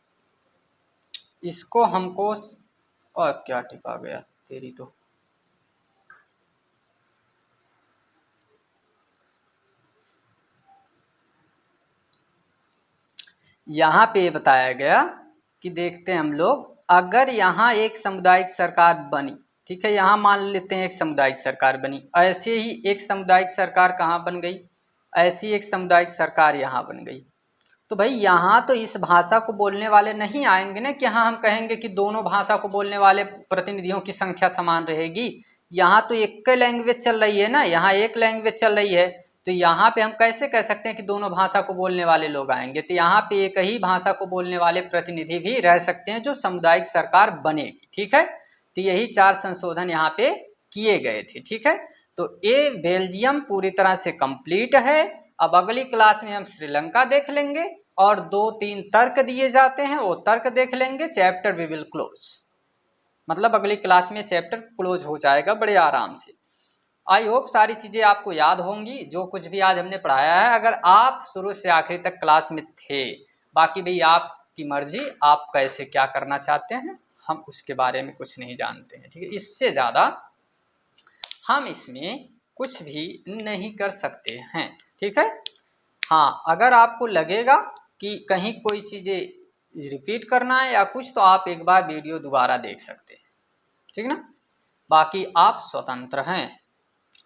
Speaker 1: इसको हमको, और क्या टिपा गया तेरी तो, यहाँ पे बताया गया कि देखते हैं हम लोग, अगर यहाँ एक सामुदायिक सरकार बनी, ठीक है, यहाँ मान लेते हैं एक सामुदायिक सरकार बनी, ऐसे ही एक सामुदायिक सरकार कहाँ बन गई, ऐसी एक सामुदायिक सरकार यहाँ बन गई, तो भाई यहाँ तो इस भाषा को बोलने वाले नहीं आएंगे ना कि हाँ हम कहेंगे कि दोनों भाषा को बोलने वाले प्रतिनिधियों की संख्या समान रहेगी। यहाँ तो एक लैंग्वेज चल रही है ना, यहाँ एक लैंग्वेज चल रही है, तो यहाँ पे हम कैसे कह सकते हैं कि दोनों भाषा को बोलने वाले लोग आएंगे, तो यहाँ पे एक ही भाषा को बोलने वाले प्रतिनिधि भी रह सकते हैं जो सामुदायिक सरकार बनेगी। ठीक है, तो यही 4 संशोधन यहाँ पे किए गए थे। ठीक है, तो ये बेल्जियम पूरी तरह से कंप्लीट है। अब अगली क्लास में हम श्रीलंका देख लेंगे, और 2-3 तर्क दिए जाते हैं वो तर्क देख लेंगे, चैप्टर वी विल क्लोज, मतलब अगली क्लास में चैप्टर क्लोज हो जाएगा बड़े आराम से। आई होप सारी चीज़ें आपको याद होंगी जो कुछ भी आज हमने पढ़ाया है, अगर आप शुरू से आखिरी तक क्लास में थे। बाकी भाई आपकी मर्जी, आप कैसे क्या करना चाहते हैं, हम उसके बारे में कुछ नहीं जानते हैं। ठीक है, इससे ज़्यादा हम इसमें कुछ भी नहीं कर सकते हैं। ठीक है, हाँ अगर आपको लगेगा कि कहीं कोई चीज़ें रिपीट करना है या कुछ, तो आप एक बार वीडियो दोबारा देख सकते हैं। ठीक ना, बाकी आप स्वतंत्र हैं,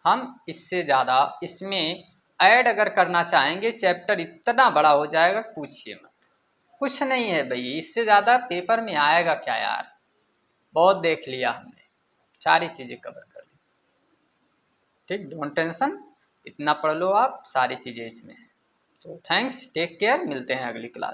Speaker 1: हम इससे ज़्यादा इसमें ऐड अगर करना चाहेंगे, चैप्टर इतना बड़ा हो जाएगा पूछिए मत, कुछ नहीं है भाई, इससे ज़्यादा पेपर में आएगा क्या यार, बहुत देख लिया हमने, सारी चीज़ें कवर कर ली। ठीक, डोंट टेंशन, इतना पढ़ लो आप, सारी चीज़ें इसमें है। तो थैंक्स, टेक केयर, मिलते हैं अगली क्लास।